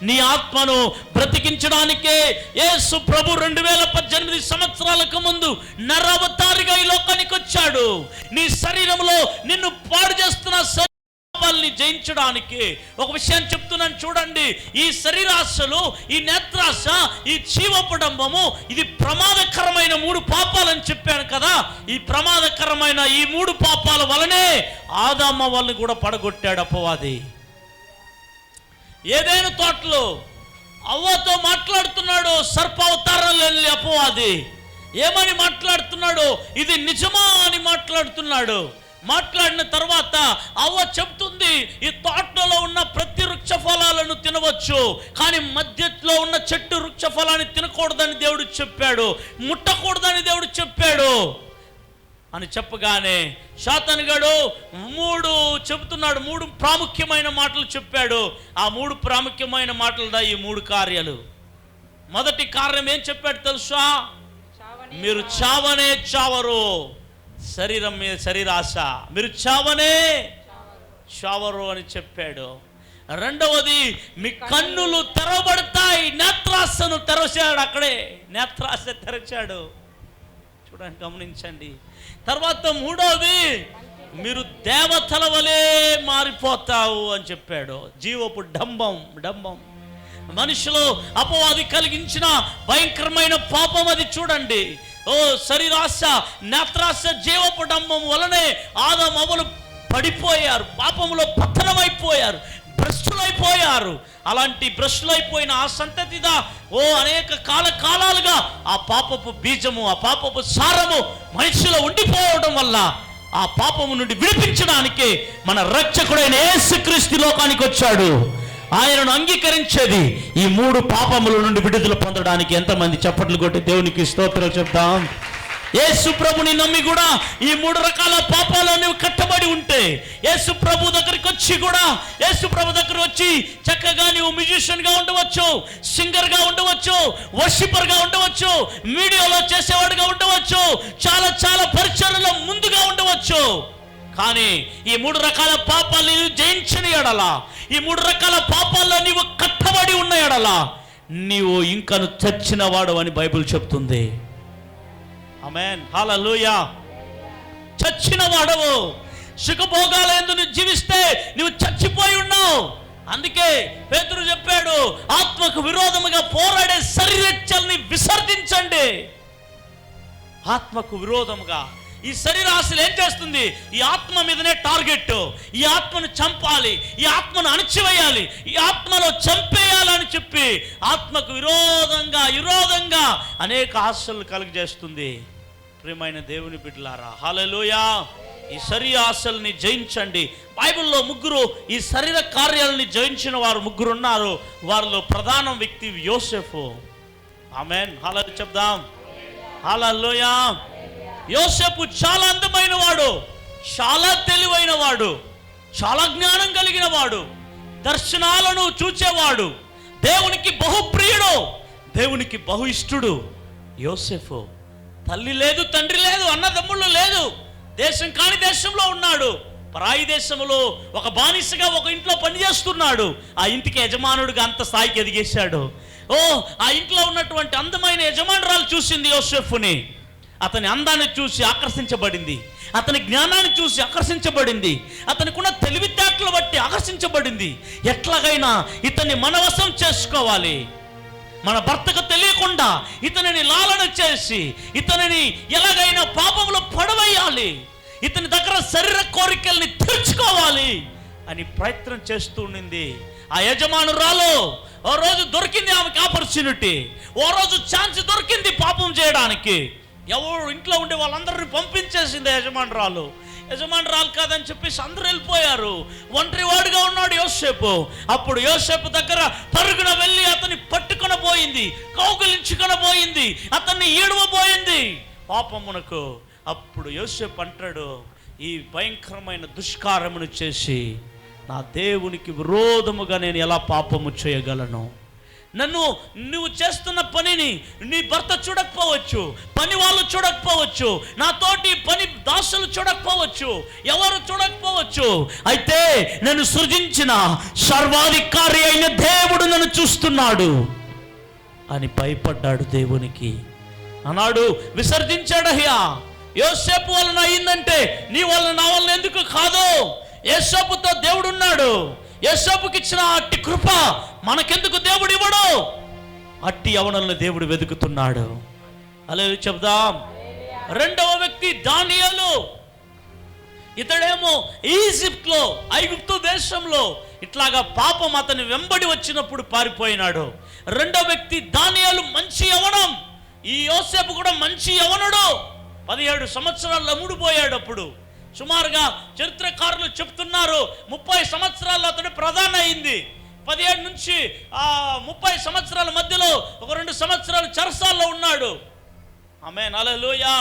నీ ఆత్మను బ్రతికించడానికే యేసు ప్రభు 2018 సంవత్సరాలకు ముందు నరవతారిగా ఈ లోకానికి వచ్చాడు. నీ శరీరంలో నిన్ను పాడు చేస్తున్న పాపాలని జయించడానికి. ఒక విషయం చెప్తున్నాను చూడండి. ఈ శరీరాశలు, ఈ నేత్రాశ, ఈ జీవపడంబము, ఇది ప్రమాదకరమైన 3 పాపాలని చెప్పాను కదా. ఈ ప్రమాదకరమైన ఈ 3 పాపాల వలనే ఆదామ వాళ్ళని కూడా పడగొట్టాడు అపవాది. ఏదైనా తోటలో అవ్వతో మాట్లాడుతున్నాడు సర్పావతారంలో వెళ్ళి అపవాది. ఏమని మాట్లాడుతున్నాడు? ఇది నిజమా అని మాట్లాడుతున్నాడు. మాట్లాడిన తర్వాత అవ్వ చెప్తుంది, ఈ తోటలో ఉన్న ప్రతి వృక్ష ఫలాలను తినవచ్చు, కానీ మధ్యలో ఉన్న చెట్టు వృక్ష ఫలాన్ని తినకూడదని దేవుడు చెప్పాడు, ముట్టకూడదని దేవుడు చెప్పాడు అని చెప్పగానే శాతానుగాడు 3 చెబుతున్నాడు. 3 ప్రాముఖ్యమైన మాటలు చెప్పాడు. ఆ 3 ప్రాముఖ్యమైన మాటలుదా ఈ 3 కార్యాలు. మొదటి కార్యం ఏం చెప్పాడు తెలుసా? మీరు చావనే చావరు. శరీరం మీద శరీరాశ, మీరు చావనే చావరు అని చెప్పాడు. రెండవది, మీ కన్నులు తెరవబడతాయి. నేత్రాశను తెరచాడు. అక్కడే నేత్రాశ తెరచాడు. చూడండి, గమనించండి. తర్వాత మూడవది, మీరు దేవతల వలె మారిపోతావు అని చెప్పాడు. జీవపు డంబం. మనిషిలో అపవాది కలిగించిన భయంకరమైన పాపం అది. చూడండి, శరీరాశ, నేత్రాశ, జీవపు డంబం వలనే ఆదాము అవ్వలు పడిపోయారు, పాపములో పతనమైపోయారు, భ్రష్టులైపోయారు. అలాంటి భ్రష్టులైపోయిన ఆ సంతతిదా అనేక కాలాలుగా ఆ పాపపు బీజము, ఆ పాపపు సారము మనిషిలో ఉండిపోవడం వల్ల ఆ పాపము నుండి విడిపించడానికి మన రక్షకుడైన యేసుక్రీస్తు లోకానికి వచ్చాడు. ఆయనను అంగీకరించేది ఈ 3 పాపముల నుండి విడుదల పొందడానికి. ఎంతమంది చప్పట్లు కొట్టి దేవునికి స్తోత్రాలు చెప్తాం? యేసు ప్రభుని నమ్మి కూడా ఈ 3 రకాల పాపాలను కట్టబడి ఉంటే, యేసు ప్రభు దగ్గరికి వచ్చి కూడా, యేసు ప్రభు దగ్గర వచ్చి చక్కగా నీవు మ్యూజిషియన్ గా ఉండవచ్చు, సింగర్ గా ఉండవచ్చు, వర్షిపర్ గా ఉండవచ్చు, మీడియాలో చేసేవాడుగా ఉండవచ్చు, చాలా పరిచర్యలో ముందుగా ఉండవచ్చు. కానీ ఈ 3 రకాల పాపాలు జయించని ఎడలా, ఈ 3 రకాల పాపాల్లో నీవు కట్టబడి ఉన్న ఎడలా నీవు ఇంకను చచ్చిన వాడు అని బైబిల్ చెప్తుంది. ఆమేన్, హల్లెలూయా. చచ్చిన వాడవు. సుఖభోగాల యందు నువ్వు జీవిస్తే నువ్వు చచ్చిపోయి ఉన్నావు. అందుకే పేతురు చెప్పాడు, ఆత్మకు విరోధముగా పోరాడే శరీరేచ్ఛల్ని విసర్జించండి. ఆత్మకు విరోధముగా ఈ శరీర ఆశలు ఏం చేస్తుంది? ఈ ఆత్మ మీదనే టార్గెట్. ఈ ఆత్మను చంపాలి, ఈ ఆత్మను అణచివేయాలి, ఈ ఆత్మలో చంపేయాలని చెప్పి ఆత్మకు విరోధంగా అనేక ఆశలు కలుగజేస్తుంది. ప్రియమైన దేవుని బిడ్డలారా, హల్లెలూయా. ఈ శరీర ఆశల్ని జయించండి. బైబిల్లో ముగ్గురు ఈ శరీర కార్యాలని జయించిన వారు ముగ్గురు ఉన్నారు. వారిలో ప్రధాన వ్యక్తి యోసేపు. ఆమేన్, హల్లెలూయా చెప్దాం. హల్లెలూయా. యోసేపు చాలా అందమైన వాడు, చాలా తెలివైన వాడు, చాలా జ్ఞానం కలిగిన వాడు, దర్శనాలను చూచేవాడు, దేవునికి బహుప్రియుడు, దేవునికి బహు ఇష్టుడు. యోసేపు తల్లి లేదు, తండ్రి లేదు, అన్నదమ్ముళ్ళు లేదు, దేశం కాని దేశంలో ఉన్నాడు. పరాయి దేశంలో ఒక బానిసగా ఒక ఇంట్లో పనిచేస్తున్నాడు. ఆ ఇంటికి యజమానుడిగా అంత స్థాయికి ఎదిగేశాడు. ఆ ఇంట్లో ఉన్నటువంటి అందమైన యజమానురాలు చూసింది యోసేపుని. అతని అందాన్ని చూసి ఆకర్షించబడింది, అతని జ్ఞానాన్ని చూసి ఆకర్షించబడింది, అతనికున్న తెలివితేటలు బట్టి ఆకర్షించబడింది. ఎట్లాగైనా ఇతన్ని మనవశం చేసుకోవాలి, మన భర్తకు తెలియకుండా ఇతనిని లాలన చేసి ఇతనిని ఎలాగైనా పాపంలో పడవేయాలి, ఇతని దగ్గర శరీర కోరికల్ని తీర్చుకోవాలి అని ప్రయత్నం చేస్తూ ఉండింది. ఆ యజమానురాలు ఓ రోజు దొరికింది ఆమెకి ఆపర్చునిటీ, ఓ రోజు ఛాన్స్ దొరికింది పాపం చేయడానికి. ఎవరు ఇంట్లో ఉండే వాళ్ళందరినీ పంపించేసింది యజమానురాలు కాదని చెప్పేసి అందరూ వెళ్ళిపోయారు. ఒంటరివాడుగా ఉన్నాడు యోసేపు. అప్పుడు యోసేపు దగ్గర పరుగున వెళ్ళి అతన్ని పట్టుకొని పోయింది, కౌగిలించుకొని పోయింది, అతన్ని ఈడవబోయింది పాపమునకు. అప్పుడు యోసేపు అంటాడు, ఈ భయంకరమైన దుష్కారమును చేసి నా దేవునికి విరోధముగా నేను ఎలా పాపము చేయగలను? నువ్వు చేస్తున్న పనిని నీ భర్త చూడకపోవచ్చు, పని వాళ్ళు చూడకపోవచ్చు, నాతోటి పని దాసులు చూడకపోవచ్చు, ఎవరు చూడకపోవచ్చు, అయితే నన్ను సృజించిన సర్వాధికారి అయిన దేవుడు నన్ను చూస్తున్నాడు అని భయపడ్డాడు దేవునికి. అన్నాడు, విసర్జించాడయ్యా. యోసేపు వలన అయిందంటే నీ వలన నా వలన ఎందుకు కాదు? యోసేపుతో దేవుడు ఉన్నాడు. యోసేపుకి ఇచ్చిన అట్టి కృప మనకెందుకు దేవుడు ఇవ్వడు? అట్టి యవనులను దేవుడు వెతుకుతున్నాడు. హల్లెలూయా చెప్దాం. రెండవ వ్యక్తి దానియేలు. ఇతడేమో ఈజిప్ట్లో, ఐగుప్తు దేశంలో ఇట్లాగా పాపం అతని వెంబడి వచ్చినప్పుడు పారిపోయినాడు. రెండవ వ్యక్తి దానియేలు, మంచి యవనం. ఈ యోసేపు కూడా మంచి యవనుడు. 17 సంవత్సరాలు అమ్ముడుపోయాడు. అప్పుడు సుమారుగా చరిత్రకారులు చెప్తున్నారు 30 సంవత్సరాల్లో అతడు ప్రధాన అయింది. 17 నుంచి 30 సంవత్సరాల మధ్యలో ఒక 2 సంవత్సరాలు చెరసాల్లో ఉన్నాడు. ఆమేన్, హల్లెలూయా.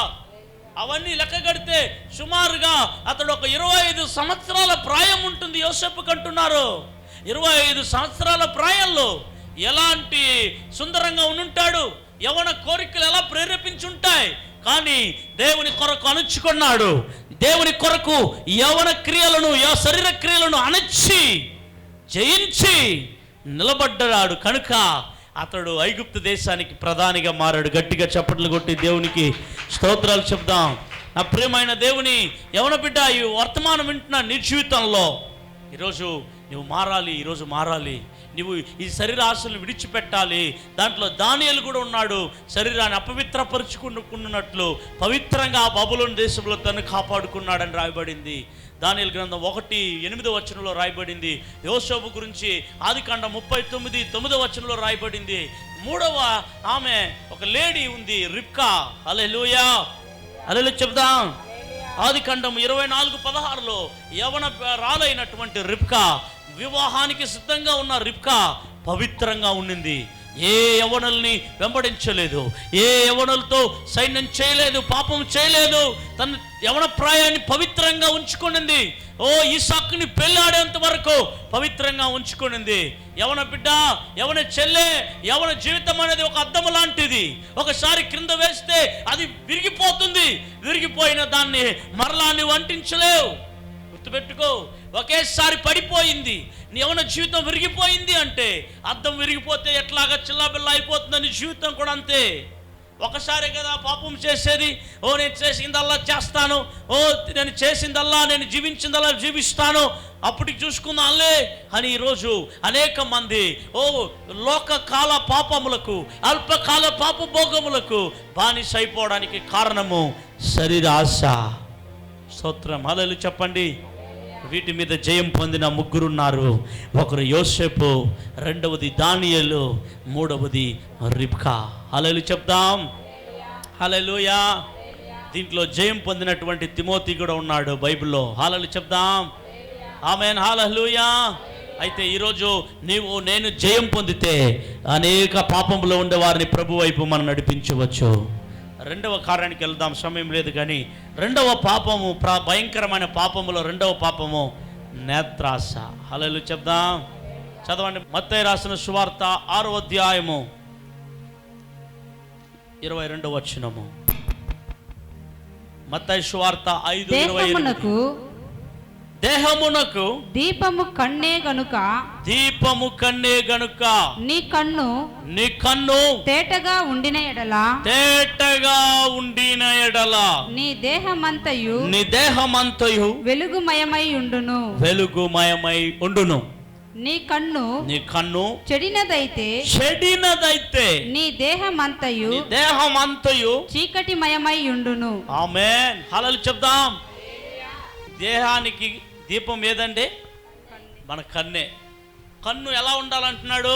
అవన్నీ లెక్క కడితే సుమారుగా అతడు ఒక 25 సంవత్సరాల ప్రాయం ఉంటుంది యోసేపుకు అంటున్నారు. 25 సంవత్సరాల ప్రాయంలో ఎలాంటి సుందరంగా ఉండుంటాడు, యవన కోరికలు ఎలా ప్రేరేపించుంటాయి. కానీ దేవుని కొరకు అణుచుకున్నాడు. దేవుని కొరకు యవన క్రియలను, శరీర క్రియలను అణచి జయించి నిలబడ్డాడు. కనుక అతడు ఐగుప్తు దేశానికి ప్రధానిగా మారాడు. గట్టిగా చప్పట్లు కొట్టి దేవునికి స్తోత్రాలు చెప్దాం. నా ప్రియమైన దేవుని యవన బిడ్డ, ఈ వర్తమానం వింటున్న నీ జీవితంలో ఈరోజు నువ్వు మారాలి. ఈరోజు మారాలి. నువ్వు ఈ శరీర ఆశలను విడిచిపెట్టాలి. దాంట్లో దానియేలు కూడా ఉన్నాడు. శరీరాన్ని అపవిత్రపరుచుకున్నట్లు పవిత్రంగా ఆ బబులోను దేశంలో తను కాపాడుకున్నాడని రాయబడింది. దానియేలు గ్రంథం 1:8 రాయబడింది. యోసేపు గురించి ఆదికాండం 39:9 రాయబడింది. మూడవ ఆమె ఒక లేడీ ఉంది, రిబ్కా. హల్లెలూయా, హల్లెలూయా చెప్దాం. ఆదికాండం 24:16 యవన రాలైనటువంటి రిబ్కా, వివాహానికి సిద్ధంగా ఉన్న రిబ్కా పవిత్రంగా ఉండింది. ఏ యవనుల్ని వెంబడించలేదు, ఏ యవనులతో సైన్యం చేయలేదు, పాపం చేయలేదు. తన యవన ప్రాయాన్ని పవిత్రంగా ఉంచుకునింది. ఈసాకుని పెళ్ళాడేంత వరకు పవిత్రంగా ఉంచుకునింది. యవన బిడ్డ, యవన చెల్లె, యవన జీవితం అనేది ఒక అద్దం లాంటిది. ఒకసారి క్రింద వేస్తే అది విరిగిపోతుంది. విరిగిపోయిన దాన్ని మరలా నువ్వు అంటించలేవు. గుర్తుపెట్టుకో, ఒకేసారి పడిపోయింది నీ యవన జీవితం, విరిగిపోయింది అంటే అద్దం విరిగిపోతే ఎట్లాగా చిల్లాబిల్లా అయిపోతుందని జీవితం కూడా అంతే. ఒకసారి కదా పాపం చేసేది. ఓ నేను చేసిందల్లా చేస్తాను, ఓ నేను చేసిందల్లా, నేను జీవించిందల్లా జీవిస్తాను, అప్పటికి చూసుకుందాంలే అని ఈరోజు అనేక మంది లోకకాల పాపములకు, అల్పకాల పాపభోగములకు బానిస అయిపోవడానికి కారణము శరీర ఆశ. స్తోత్రం, హల్లెలూయా చెప్పండి. వీటి మీద జయం పొందిన ముగ్గురున్నారు. ఒకరు యోసేపు, రెండవది దానియేలు, మూడవది రిబ్కా. హల్లెలూయా చెప్దాం, హల్లెలూయా. దీంట్లో జయం పొందినటువంటి తిమోతి కూడా ఉన్నాడు బైబిల్లో. హల్లెలూయా చెప్దాం, ఆమేన్, హల్లెలూయా. అయితే ఈరోజు నేను జయం పొందితే అనేక పాపంలో ఉండే వారిని ప్రభు వైపు మనం నడిపించవచ్చు. రెండవ కార్యానికి వెళ్దాం, సమయం లేదు కానీ రెండవ పాపము, భయంకరమైన పాపములో రెండవ పాపము నేత్రాశ. హల్లెలూయా చెప్దాం, చదవండి. మత్తయి రాసిన సువార్త 6వ అధ్యాయము 22వ వచనము. మత్తయి సువార్త 5:28. దేహమునకు దీపము కన్నే గనుక, దీపము కన్నే గనుక నీ కన్ను తేటగా ఉండిన ఎడల నీ దేహమంతయు వెలుగుమయమై ఉండును. నీ కన్ను చెడినదైతే నీ దేహమంతయు చీకటిమయమై ఉండును. ఆమేన్, హల్లెలూయా చెప్దాం. దేహానికి దీపం ఏదండి? మన కన్నే. కన్ను ఎలా ఉండాలంటున్నాడు?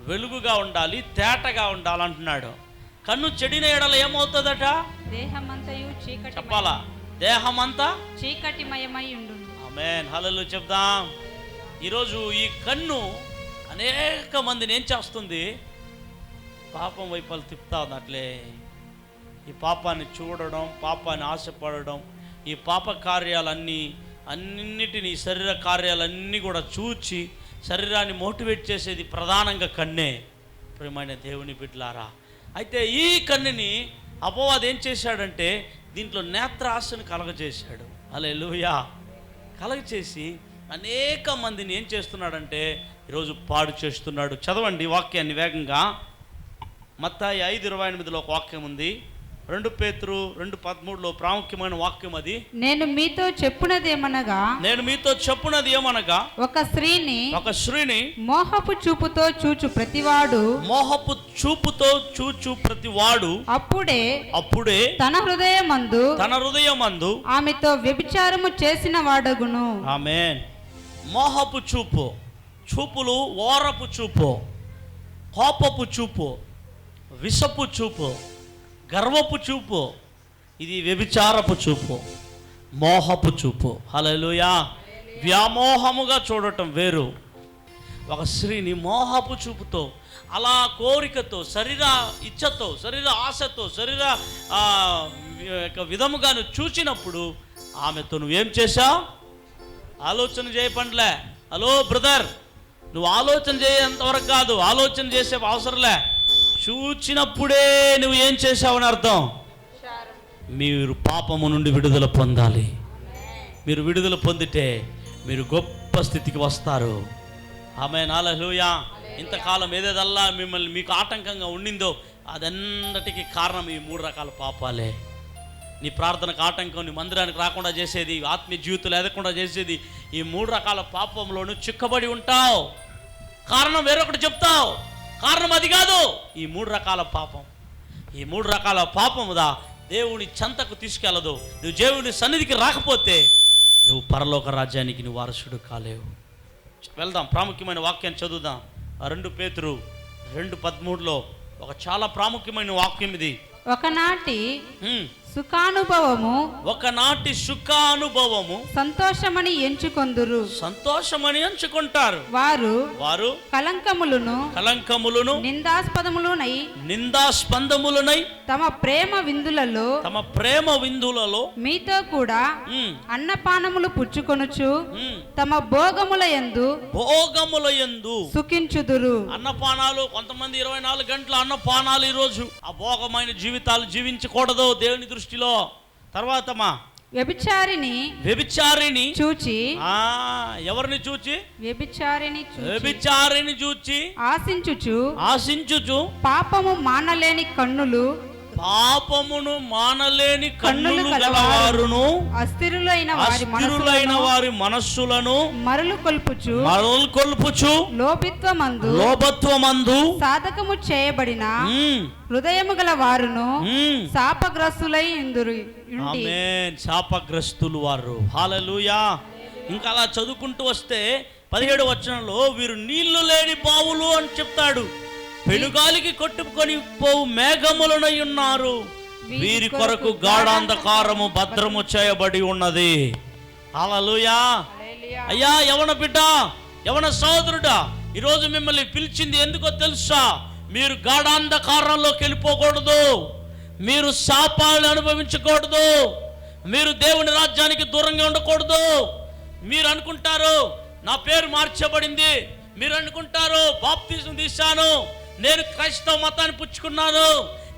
వెలుగుగా ఉండాలి, తేటగా ఉండాలంటున్నాడు. కన్ను చెడిన ఎడల ఏమవుతుందట? దేహమంతయు చీకటి, చెప్పాలా? దేహమంతా చీకటిమయమై ఉండును. ఆమేన్, హల్లెలూయా చెప్దాం. ఈరోజు ఈ కన్ను అనేక మందిని ఏం చేస్తుంది? పాపం వైపు తిప్పుతా ఉంది. అట్లే ఈ పాపాన్ని చూడడం, పాపాన్ని ఆశపడడం, ఈ పాప కార్యాలన్నిటినీ, శరీర కార్యాలన్నీ కూడా చూచి శరీరాన్ని మోటివేట్ చేసేది ప్రధానంగా కన్నే. ప్రియమైన దేవుని బిడ్డలారా, అయితే ఈ కన్నుని అపవాది ఏం చేశాడంటే దీంట్లో నేత్రాశను కలగజేశాడు. హల్లెలూయా. కలగచేసి అనేక మందిని ఏం చేస్తున్నాడంటే ఈరోజు పాడు చేస్తున్నాడు. చదవండి వాక్యాన్ని వేగంగా. మత్తయి 5:28లో ఒక వాక్యం ఉంది. 2 పేతురు 2:13లో ప్రాముఖ్యమైన వాక్యం అది. నేను మీతో చెప్పునది ఏమనగా ఒక స్త్రీని మోహపు చూపుతో చూచు ప్రతివాడు అప్పుడే తన హృదయమందు ఆమెతో వ్యభిచారము చేసిన వాడగును. ఆమేన్. మోహపు చూపులు ఓరపు చూపు, కోపపు చూపు, విషపు చూపు, గర్వపు చూపు, ఇది వ్యభిచారపు చూపు, మోహపు చూపు. హల్లెలూయా. వ్యామోహముగా చూడటం వేరు. ఒక స్త్రీని మోహపు చూపుతో, అలా కోరికతో, శరీర ఇచ్ఛతో, శరీర ఆశతో, శరీర విధముగా నువ్వు చూచినప్పుడు ఆమెతో నువ్వేం చేశావు? ఆలోచన చేయపండిలే. హలో బ్రదర్, నువ్వు ఆలోచన చేయేంతవరకు కాదు, ఆలోచన చేసే అవసరంలే. చూచినప్పుడే నువ్వు ఏం చేశావని అర్థం. మీరు పాపము నుండి విడుదల పొందాలి. మీరు విడుదల పొందితే మీరు గొప్ప స్థితికి వస్తారు. ఆమేన్, హల్లెలూయా. ఇంతకాలం ఏదేదల్లా మీకు ఆటంకంగా ఉండిందో అదన్నిటికీ కారణం ఈ 3 రకాల పాపాలే. నీ ప్రార్థనకు ఆటంకం, నీ మందిరానికి రాకుండా చేసేది, ఆత్మీయ జీవితం ఎదగకుండా చేసేది, ఈ 3 రకాల పాపంలోనూ చిక్కబడి ఉంటావు. కారణం వేరొకటి చెప్తావు, కారణం అది కాదు. ఈ 3 రకాల పాపం, ఈ 3 రకాల పాపముదా దేవుని చెంతకు తీసుకెళ్ళదు. నువ్వు దేవుని సన్నిధికి రాకపోతే నువ్వు పరలోక రాజ్యానికి నువ్వు వారసుడు కాలేవు. వెళ్దాం, ప్రాముఖ్యమైన వాక్యాన్ని చదువుదాం. 2 పేతురు 2:13లో ఒక చాలా ప్రాముఖ్యమైన వాక్యం ఇది. ఒకనాటి సుఖానుభవము సంతోషమని ఎంచుకుంటారు. వారు కలంకములను నిందాస్పదములనై తమ ప్రేమ విందులలో మీతో కూడా అన్నపానములు పుచ్చుకొనుచు తమ భోగముల యందు సుఖించుదురు. అన్నపానాలు, కొంతమంది 24 గంటల అన్నపానాలు. ఈరోజు ఆ భోగమైన జీవితాలు జీవించకూడదు దేవుని దృష్టిలో. తర్వాత వ్యభిచారిని చూచి ఎవరిని చూచి? వ్యభిచారిని చూచి ఆశించుచు పాపము మానలేని కన్నులు గలవారును అస్థిరులైన వారి మనస్సులను మరలు కొల్పుచు లోభత్వమందు సాధకము చేయబడిన హృదయము గల వారును శాపగ్రస్తులై ఇందురు. ఆమేన్. శాపగ్రస్తులు వారు. హల్లెలూయా. ఇంకా అలా చదువుకుంటూ వస్తే 17వ వచనంలో వీరు నీళ్లు లేని బావులు అని చెప్తాడు. పెనుగాలికి కొట్టుకొని పోవు మేఘములనై ఉన్నారు. వీరి కొరకు గాఢాంధకారము భద్రము చేయబడి ఉన్నది. హల్లెలూయా. అయ్యా యవన బిడ్డ, యవన సహోదరుడా, ఈరోజు మిమ్మల్ని పిలిచింది ఎందుకో తెలుసా? మీరు గాఢాంధకారంలోకి వెళ్ళిపోకూడదు, మీరు శాపాలను అనుభవించకూడదు, మీరు దేవుని రాజ్యానికి దూరంగా ఉండకూడదు. మీరు అనుకుంటారు నా పేరు మార్చబడింది, మీరు అనుకుంటారు బాప్తిజం తీశాను, నేను క్రైస్తవ మతాన్ని పుచ్చుకున్నాను,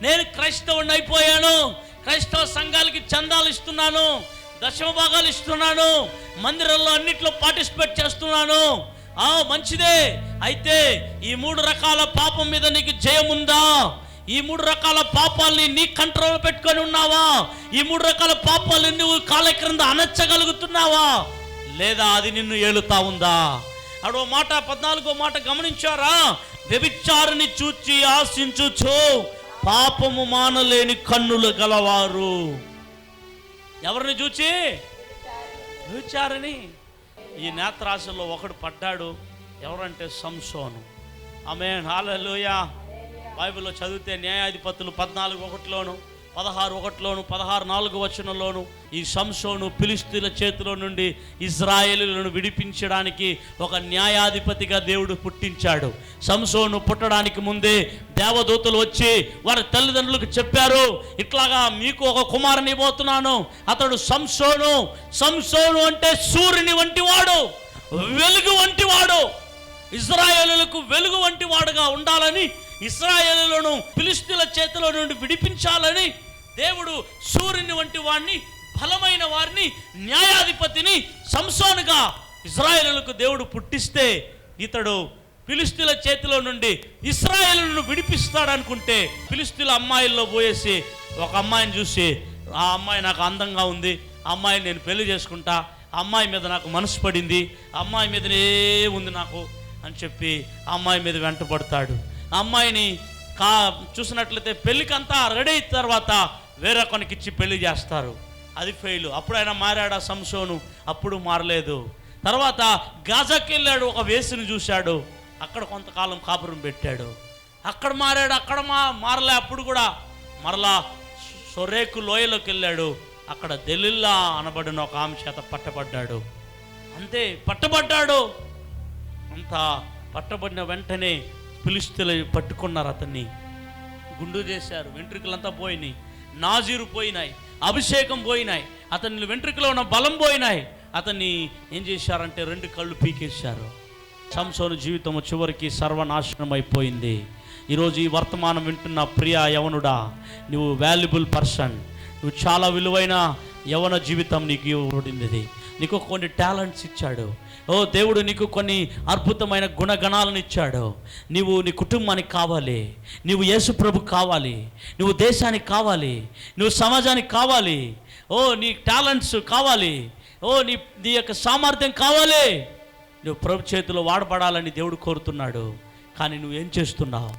నేను క్రైస్తవుని అయిపోయాను, క్రైస్తవ సంఘాలకి చందాలు ఇస్తున్నాను, దశమ భాగాలు ఇస్తున్నాను, మందిరంలో అన్నిట్లో పార్టిసిపేట్ చేస్తున్నాను. మంచిదే. అయితే ఈ 3 రకాల పాపం మీద నీకు జయముందా? ఈ 3 రకాల పాపాలని నీ కంట్రోల్ పెట్టుకొని ఉన్నావా? ఈ 3 రకాల పాపాలని నువ్వు కాళ్ళ క్రింద అనర్చగలుగుతున్నావా? లేదా అది నిన్ను ఏలుతా ఉందా? అడో మాట 14వ మాట గమనించారా? వ్యభిచారిని చూచి ఆశించుచు పాపము మానలేని కన్నులు గలవారు. ఎవరిని చూచి? వ్యభిచారిని. ఈ నేత్రాశలో ఒకడు పడ్డాడు. ఎవరంటే సంసోను. ఆమేన్. హల్లెలూయా. బైబిల్లో చదివితే న్యాయాధిపతులు 14:1లోను 16:1లోను 16:4 వచనంలోను ఈ సంసోను ఫిలిష్తీయుల చేతిలో నుండి ఇశ్రాయేలులను విడిపించడానికి ఒక న్యాయాధిపతిగా దేవుడు పుట్టించాడు. సంసోను పుట్టడానికి ముందే దేవదూతలు వచ్చి వారి తల్లిదండ్రులకు చెప్పారు, ఇట్లాగా మీకు ఒక కుమారుని పోతున్నాను, అతడు సంసోను. సంసోను అంటే సూర్యుని వంటి వాడు, వెలుగు వంటి వాడు, ఇశ్రాయేలులకు వెలుగు వంటి వాడుగా ఉండాలని, ఇశ్రాయేలులను ఫిలిష్తీయుల చేతిలో నుండి విడిపించాలని దేవుడు సూర్యుని వంటి వాడిని, బలమైన వారిని, న్యాయాధిపతిని సంసోనుగా ఇశ్రాయేలులకు దేవుడు పుట్టిస్తే ఇతడు ఫిలిష్తీయుల చేతిలో నుండి ఇశ్రాయేలులను విడిపిస్తాడనుకుంటే ఫిలిష్తీయుల అమ్మాయిల్లో పోయేసి ఒక అమ్మాయిని చూసి, ఆ అమ్మాయి నాకు అందంగా ఉంది, ఆ అమ్మాయిని నేను పెళ్లి చేసుకుంటా, ఆ అమ్మాయి మీద నాకు మనసు పడింది, ఆ అమ్మాయి మీదనే ఉంది నాకు అని చెప్పి ఆ అమ్మాయి మీద వెంట పడతాడు. ఆ అమ్మాయిని చూసినట్లయితే పెళ్ళికంతా రెడీ అయిన తర్వాత వేరొకనికి ఇచ్చి పెళ్లి చేస్తారు. అది ఫెయిల్. అప్పుడైనా మారాడా సంసోను? అప్పుడు మారలేదు. తర్వాత గాజాకి వెళ్ళాడు, ఒక వేసిని చూశాడు, అక్కడ కొంతకాలం కాపురం పెట్టాడు. అక్కడ మారాడు, అక్కడ మారలే. అప్పుడు కూడా మరలా సొరేకు లోయలోకి వెళ్ళాడు, అక్కడ దెలిల్లా అనబడిన ఒక ఆమె చేత పట్టబడ్డాడు. అంతే, పట్టబడ్డాడు. అంతా పట్టబడిన వెంటనే ఫిలిష్తీయులు పట్టుకున్నారు, అతన్ని గుండు చేశారు, వెంట్రుకలంతా పోయినాయి, నాజీరు పోయినాయి, అభిషేకం పోయినాయి, అతని వెంట్రుకలో ఉన్న బలం పోయినాయి. అతన్ని ఏం చేశారంటే 2 కళ్ళు పీకేశారు. సంసోను జీవితం చివరికి సర్వనాశనం అయిపోయింది. ఈరోజు ఈ వర్తమానం వింటున్న ప్రియ యవనుడా, నువ్వు వాల్యుబుల్ పర్సన్, నువ్వు చాలా విలువైన యవన జీవితం నీకు ఇవ్వబడింది. నీకు కొన్ని టాలెంట్స్ ఇచ్చాడు. దేవుడు నీకు కొన్ని అద్భుతమైన గుణగణాలను ఇచ్చాడు. నీవు నీ కుటుంబానికి కావాలి, నీవు యేసు ప్రభు కావాలి, నువ్వు దేశానికి కావాలి, నువ్వు సమాజానికి కావాలి. నీ టాలెంట్స్ కావాలి, నీ యొక్క సామర్థ్యం కావాలి. నువ్వు ప్రభు చేతిలో వాడబడాలని దేవుడు కోరుతున్నాడు. కానీ నువ్వేం చేస్తున్నావు?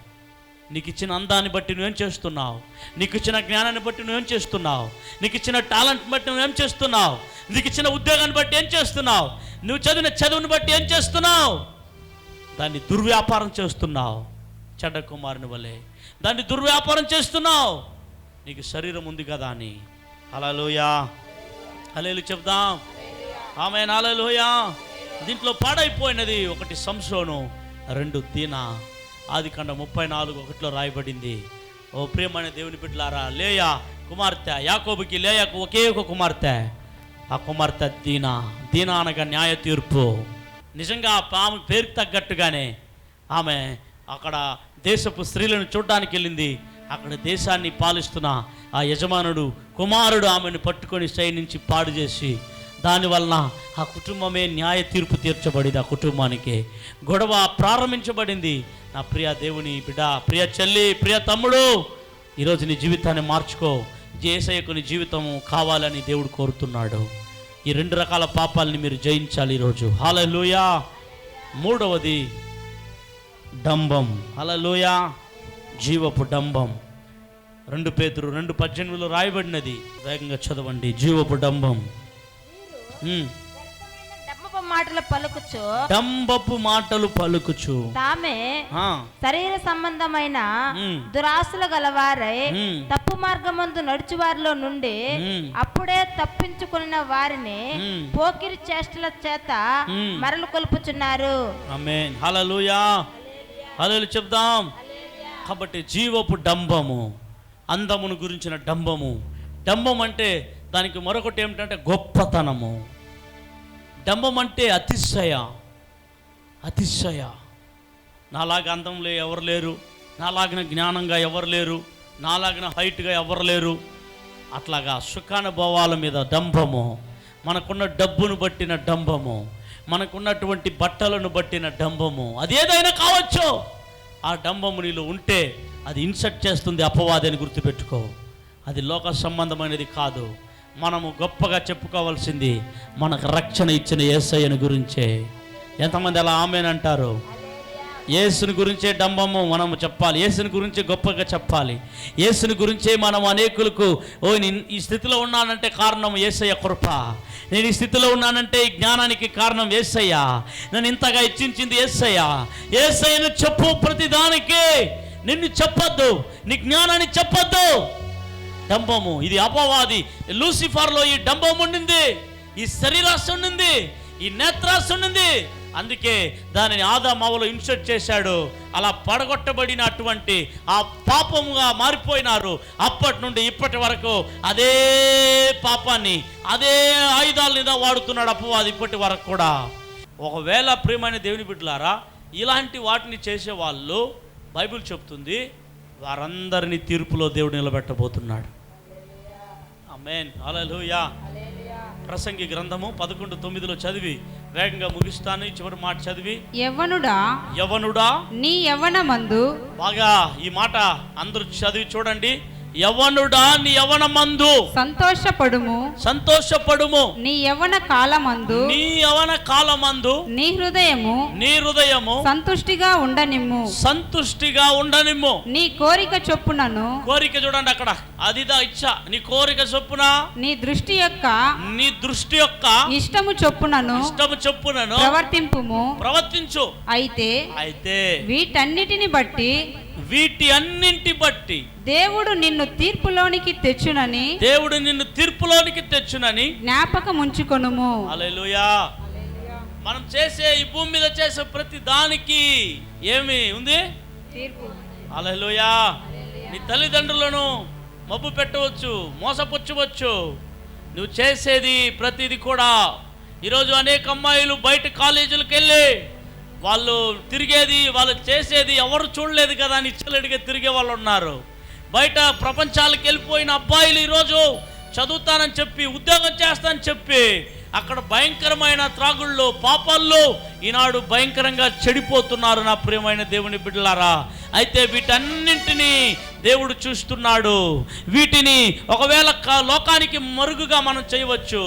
నీకు ఇచ్చిన అందాన్ని బట్టి నువ్వేం చేస్తున్నావు? నీకు ఇచ్చిన జ్ఞానాన్ని బట్టి నువ్వేం చేస్తున్నావు? నీకు ఇచ్చిన టాలెంట్ బట్టి నువ్వేం చేస్తున్నావు? నీకు ఇచ్చిన ఉద్యోగాన్ని బట్టి ఏం చేస్తున్నావు? నువ్వు చదివిన చదువుని బట్టి ఏం చేస్తున్నావు? దాన్ని దుర్వ్యాపారం చేస్తున్నావు. చెడ్డ కుమారుని వలె దాన్ని దుర్వ్యాపారం చేస్తున్నావు. నీకు శరీరం ఉంది కదా అని. హల్లెలూయా, హల్లెలూయా చెప్దాం. ఆమేన్, హల్లెలూయా. దీంట్లో పాడైపోయినది 1 సంసోను, 2 దీనా. ఆదికాండం 34:1 రాయబడింది. ప్రియమైన దేవుని బిడ్డలారా, లేయా కుమార్తె, యాకోబుకి లేయాకు ఒకే ఒక కుమార్తె, ఆ కుమార్తె దీనా. దీనా అనగా న్యాయ తీర్పు. నిజంగా ఆమె పేరుకు తగ్గట్టుగానే ఆమె అక్కడ దేశపు స్త్రీలను చూడడానికి వెళ్ళింది. అక్కడ దేశాన్ని పాలిస్తున్న ఆ యజమానుడు కుమారుడు ఆమెను పట్టుకొని సైడ్ నుంచి పాడు చేసి దానివలన ఆ కుటుంబమే న్యాయ తీర్పు తీర్చబడింది. ఆ కుటుంబానికి గొడవ ప్రారంభించబడింది. నా ప్రియ దేవుని బిడ్డ, ప్రియ చెల్లి, ప్రియ తమ్ముడు, ఈరోజు నీ జీవితాన్ని మార్చుకో. యేసయ్యకు నీ జీవితం కావాలని దేవుడు కోరుతున్నాడు. ఈ 2 రకాల పాపాలని మీరు జయించాలి ఈరోజు. హల్లెలూయా. మూడవది డంబం. హల్లెలూయా. జీవపు డంబం. 2 పేతురు 2:18 రాయబడినది. వేగంగా చదవండి. జీవపు డంబం. డంబపు మాటలు పలుకుచు, డంబపు మాటలు పలుకుచు తామే శరీర సంబంధమైన దురాశలు గలవారై తప్పు మార్గమందు నడుచువారిలో నుండి అప్పుడే తప్పించుకున్న వారిని పోకిరి చేష్టల చేత మరలు కొలుపుచున్నారు. ఆమేన్. హల్లెలూయా. హల్లెలూయా చెప్దాం. కాబట్టి జీవపు డంబము, అందమును గురించిన డంబము. డంబం అంటే దానికి మరొకటి ఏమిటంటే గొప్పతనము. డంబం అంటే అతిశయ. అతిశయ. నాలాగా అందంలో ఎవరు లేరు, నాలాగిన జ్ఞానంగా ఎవరు లేరు, నాలాగిన హైట్గా ఎవరు లేరు. అట్లాగా సుఖానుభవాల మీద డంబము, మనకున్న డబ్బును బట్టిన డంబము, మనకున్నటువంటి బట్టలను బట్టిన డంబము, అదేదైనా కావచ్చు. ఆ డంబము నీలో ఉంటే అది ఇన్సర్ట్ చేస్తుంది అపవాది అని గుర్తుపెట్టుకో. అది లోక సంబంధమైనది కాదు. మనము గొప్పగా చెప్పుకోవాల్సింది మనకు రక్షణ ఇచ్చిన యేసయ్యను గురించే. ఎంతమంది అలా ఆమేన్ అంటారు? యేసుని గురించే డంబము మనము చెప్పాలి. యేసుని గురించి గొప్పగా చెప్పాలి. యేసుని గురించే మనం అనేకులకు, ఈ స్థితిలో ఉన్నానంటే కారణం యేసయ్య కృప, నేను ఈ స్థితిలో ఉన్నానంటే ఈ జ్ఞానానికి కారణం యేసయ్య, నన్ను ఇంతగా ఇచ్చింది యేసయ్య. యేసయ్యను చెప్పు ప్రతిదానికి. నిన్ను చెప్పొద్దు, నీ జ్ఞానాన్ని చెప్పొద్దు. డంబము ఇది అపవాది. లూసిఫర్లో ఈ డంబం ఉండింది, ఈ శరీరాశ ఉండింది, ఈ నేత్రాశ ఉండింది. అందుకే దానిని ఆదామవ్వలో ఇన్సర్ట్ చేశాడు. అలా పడగొట్టబడినటువంటి ఆ పాపముగా మారిపోయినారు. అప్పటి నుండి ఇప్పటి వరకు అదే పాపాన్ని, అదే ఆయుధాలని వాడుతున్నాడు అపవాది ఇప్పటి వరకు కూడా. ఒకవేళ ప్రియమైన దేవుని బిడ్డలారా, ఇలాంటి వాటిని చేసేవాళ్ళు బైబిల్ చెప్తుంది వారందరినీ తీర్పులో దేవుడు నిలబెట్టబోతున్నాడు. ఆమేన్. హల్లెలూయా. ప్రసంగి గ్రంథము 11:9 చదివి వేగంగా ముగిస్తాను. చివరి మాట చదివి, యవ్వనుడా నీ యవ్వనమందు, బాగా ఈ మాట అందరూ చదివి చూడండి. యవ్వనుడా నీ యవ్వనమందు సంతోషపడుము, నీ యవ్వన కాలమందు నీ హృదయము సంతుష్టిగా ఉండనిమ్ము. నీ కోరిక చొప్పునను, కోరిక చూడండి అక్కడ, అదిదా ఇచ్చ, నీ కోరిక చొప్పున, నీ దృష్టి యొక్క ఇష్టము చొప్పునను ప్రవర్తించు. అయితే వీటన్నిటిని బట్టి దేవుడు నిన్ను తీర్పులోనికి తెచ్చునని జ్ఞాపకం ఉంచుకొనుము. హల్లెలూయా. మనం చేసే ఈ భూమి మీద చేసే ప్రతి దానికి ఏమి ఉంది? తీర్పు. హల్లెలూయా. నీ తల్లిదండ్రులను మబ్బు పెట్టవచ్చు, మోసపుచ్చవచ్చు. నువ్వు చేసేది ప్రతిది కూడా. ఈరోజు అనేక అమ్మాయిలు బయట కాలేజీలకు వెళ్ళి వాళ్ళు తిరిగేది, వాళ్ళు చేసేది ఎవరు చూడలేదు కదా అని ఇచ్చలేడిగా తిరిగే వాళ్ళు ఉన్నారు. బయట ప్రపంచాలకు వెళ్ళిపోయిన అబ్బాయిలు ఈరోజు చదువుతానని చెప్పి, ఉద్యోగం చేస్తానని చెప్పి అక్కడ భయంకరమైన త్రాగుళ్ళు, పాపాల్లో ఈనాడు భయంకరంగా చెడిపోతున్నారు. నా ప్రియమైన దేవుని బిడ్డలారా, అయితే వీటన్నింటినీ దేవుడు చూస్తున్నాడు. వీటిని ఒకవేళ లోకానికి మరుగుగా మనం చేయవచ్చు,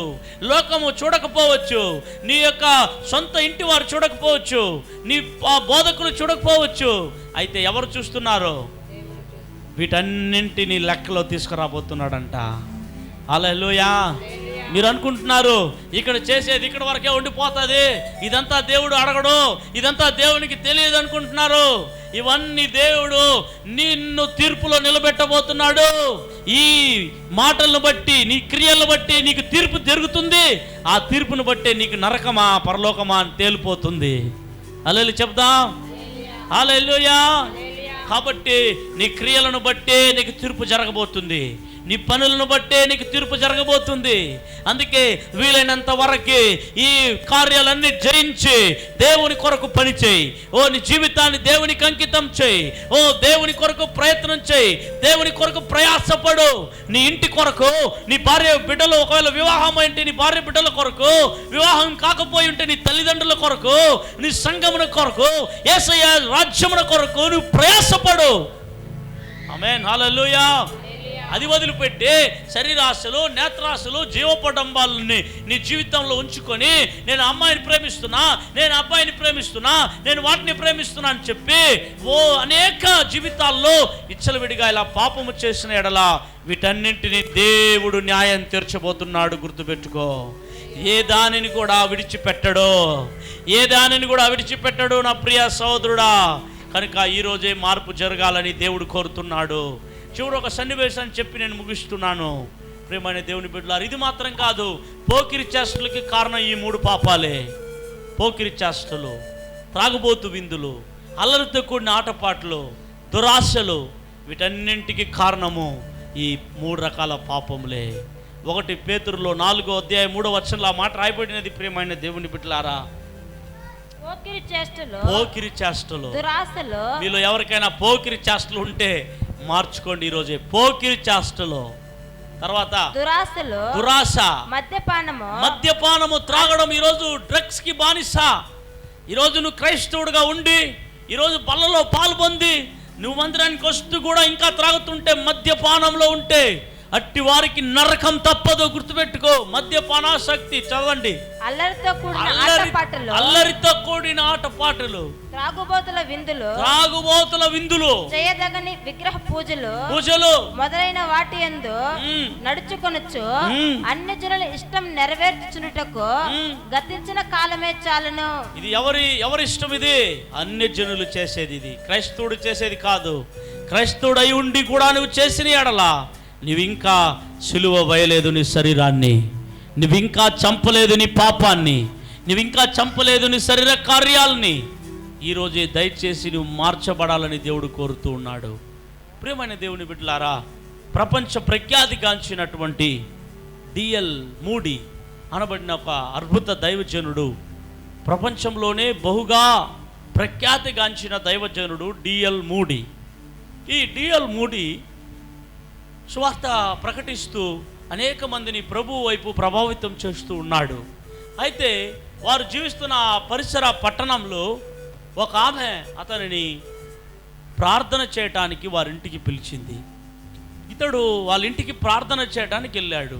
లోకము చూడకపోవచ్చు, నీ యొక్క సొంత ఇంటి వారు చూడకపోవచ్చు, నీ బోధకులు చూడకపోవచ్చు. అయితే ఎవరు చూస్తున్నారు? వీటన్నింటినీ లెక్కలో తీసుకురాబోతున్నాడంట. హల్లెలూయా. మీరు అనుకుంటున్నారు ఇక్కడ చేసేది ఇక్కడ వరకే ఉండిపోతుంది, ఇదంతా దేవుడు అడగడు, ఇదంతా దేవునికి తెలియదు అనుకుంటున్నారు. ఇవన్నీ దేవుడు నిన్ను తీర్పులో నిలబెట్టబోతున్నాడు. ఈ మాటలను బట్టి, నీ క్రియలను బట్టి నీకు తీర్పు జరుగుతుంది. ఆ తీర్పును బట్టి నీకు నరకమా పరలోకమా అని తేలిపోతుంది. హల్లెలూయా చెప్దాం. హల్లెలూయా. కాబట్టి నీ క్రియలను బట్టే నీకు తీర్పు జరగబోతుంది. నీ పనులను బట్టే నీకు తీర్పు జరగబోతుంది. అందుకే వీలైనంత వరకు ఈ కార్యాలన్నీ జయించి దేవుని కొరకు పని చేయి. ఓ నీ జీవితాన్ని దేవునికి అంకితం చేయి. ఓ దేవుని కొరకు ప్రయత్నం చేయి. దేవుని కొరకు ప్రయాసపడు. నీ ఇంటి కొరకు, నీ భార్య బిడ్డలు, ఒకవేళ వివాహం అంటే నీ భార్య బిడ్డల కొరకు, వివాహం కాకపోయి ఉంటే నీ తల్లిదండ్రుల కొరకు, నీ సంఘమున కొరకు, యేసయ్య రాజ్యమున కొరకు నువ్వు ప్రయాసపడు. ఆమేన్, హల్లెలూయా. అది వదిలిపెట్టి శరీరాశలు, నేత్రాశలు, జీవపడంబాలని నీ జీవితంలో ఉంచుకొని నేను అమ్మాయిని ప్రేమిస్తున్నా, నేను అబ్బాయిని ప్రేమిస్తున్నా, నేను వాటిని ప్రేమిస్తున్నా అని చెప్పి అనేక జీవితాల్లో విచ్చలవిడిగా ఇలా పాపము చేసిన ఎడల వీటన్నింటినీ దేవుడు న్యాయం తీర్చబోతున్నాడు. గుర్తుపెట్టుకో. ఏ దానిని కూడా విడిచిపెట్టడు, ఏ దానిని కూడా విడిచిపెట్టడు నా ప్రియ సహోదరుడా. కనుక ఈరోజే మార్పు జరగాలని దేవుడు కోరుతున్నాడు. చివరి ఒక సన్నివేశాన్ని చెప్పి నేను ముగిస్తున్నాను. ప్రియమైన దేవుని బిడ్డలారా, ఇది మాత్రం కాదు, పోకిరి చేష్టలకి కారణం ఈ 3 పాపాలే. పోకిరి చేష్టలు, త్రాగుబోతు విందులు, అల్లరితో కూడిన ఆటపాటలు, దురాశలు, వీటన్నింటికి కారణము ఈ 3 రకాల పాపములే. 1 పేతురులో 4వ అధ్యాయం 3వ వచనంలో ఆ మాట రాయబడినది. ప్రియమైన దేవుని బిడ్డలారా, పోకిరి చేష్టలు, దురాశలు. మీలో ఎవరికైనా పోకిరి చేష్టలు ఉంటే మార్చుకోండి ఈరోజే. పోకిరి చేష్టలు, తర్వాత దురాశ, మద్యపానము, త్రాగడం. ఈరోజు డ్రగ్స్ కి బానిస. ఈరోజు నువ్వు క్రైస్తవుడుగా ఉండి ఈరోజు బల్లలో పాల్పొంది నువ్వు మందిరానికి వస్తూ కూడా ఇంకా త్రాగుతుంటే, మద్యపానంలో ఉంటే అట్టి వారికి నరకం తప్పదు. గుర్తుపెట్టుకో. మద్యపానాసక్తి, చదవండి. అల్లరితో కూడిన ఆటపాటలు, త్రాగుబోతుల విందులు, చేయదగని విగ్రహ పూజలు మొదలైన వాటి యందు నడుచుకొనొచ్చు అన్య జనుల ఇష్టం నెరవేర్చుచున్నటకు గతించిన కాలమే చాలును. ఇది ఎవరి ఇష్టం? ఇది అన్య జనులు చేసేది. ఇది క్రైస్తవుడు చేసేది కాదు. క్రైస్తవుడు అయి ఉండి కూడా నువ్వు చేసిన ఎడలా నువ్వు ఇంకా సిలువ వేయలేదు నీ శరీరాన్ని, నువ్వు ఇంకా చంపలేదు నీ పాపాన్ని, నువ్వు ఇంకా చంపలేదు నీ శరీర కార్యాలని. ఈరోజే దయచేసి నువ్వు మార్చబడాలని దేవుడు కోరుతూ ఉన్నాడు. ప్రియమైన దేవుని బిడ్డలారా, ప్రపంచ ప్రఖ్యాతిగాంచినటువంటి డిఎల్ మూడీ అనబడిన ఒక అద్భుత దైవజనుడు, ప్రపంచంలోనే బహుగా ప్రఖ్యాతిగాంచిన దైవజనుడు డిఎల్ మూడీ. ఈ డిఎల్ మూడీ సువార్త ప్రకటిస్తూ అనేక మందిని ప్రభు వైపు ప్రభావితం చేస్తూ ఉన్నాడు. అయితే వారు జీవిస్తున్న పరిసర పట్టణంలో ఒక ఆమె అతనిని ప్రార్థన చేయటానికి వారింటికి పిలిచింది. ఇతడు వాళ్ళ ఇంటికి ప్రార్థన చేయడానికి వెళ్ళాడు.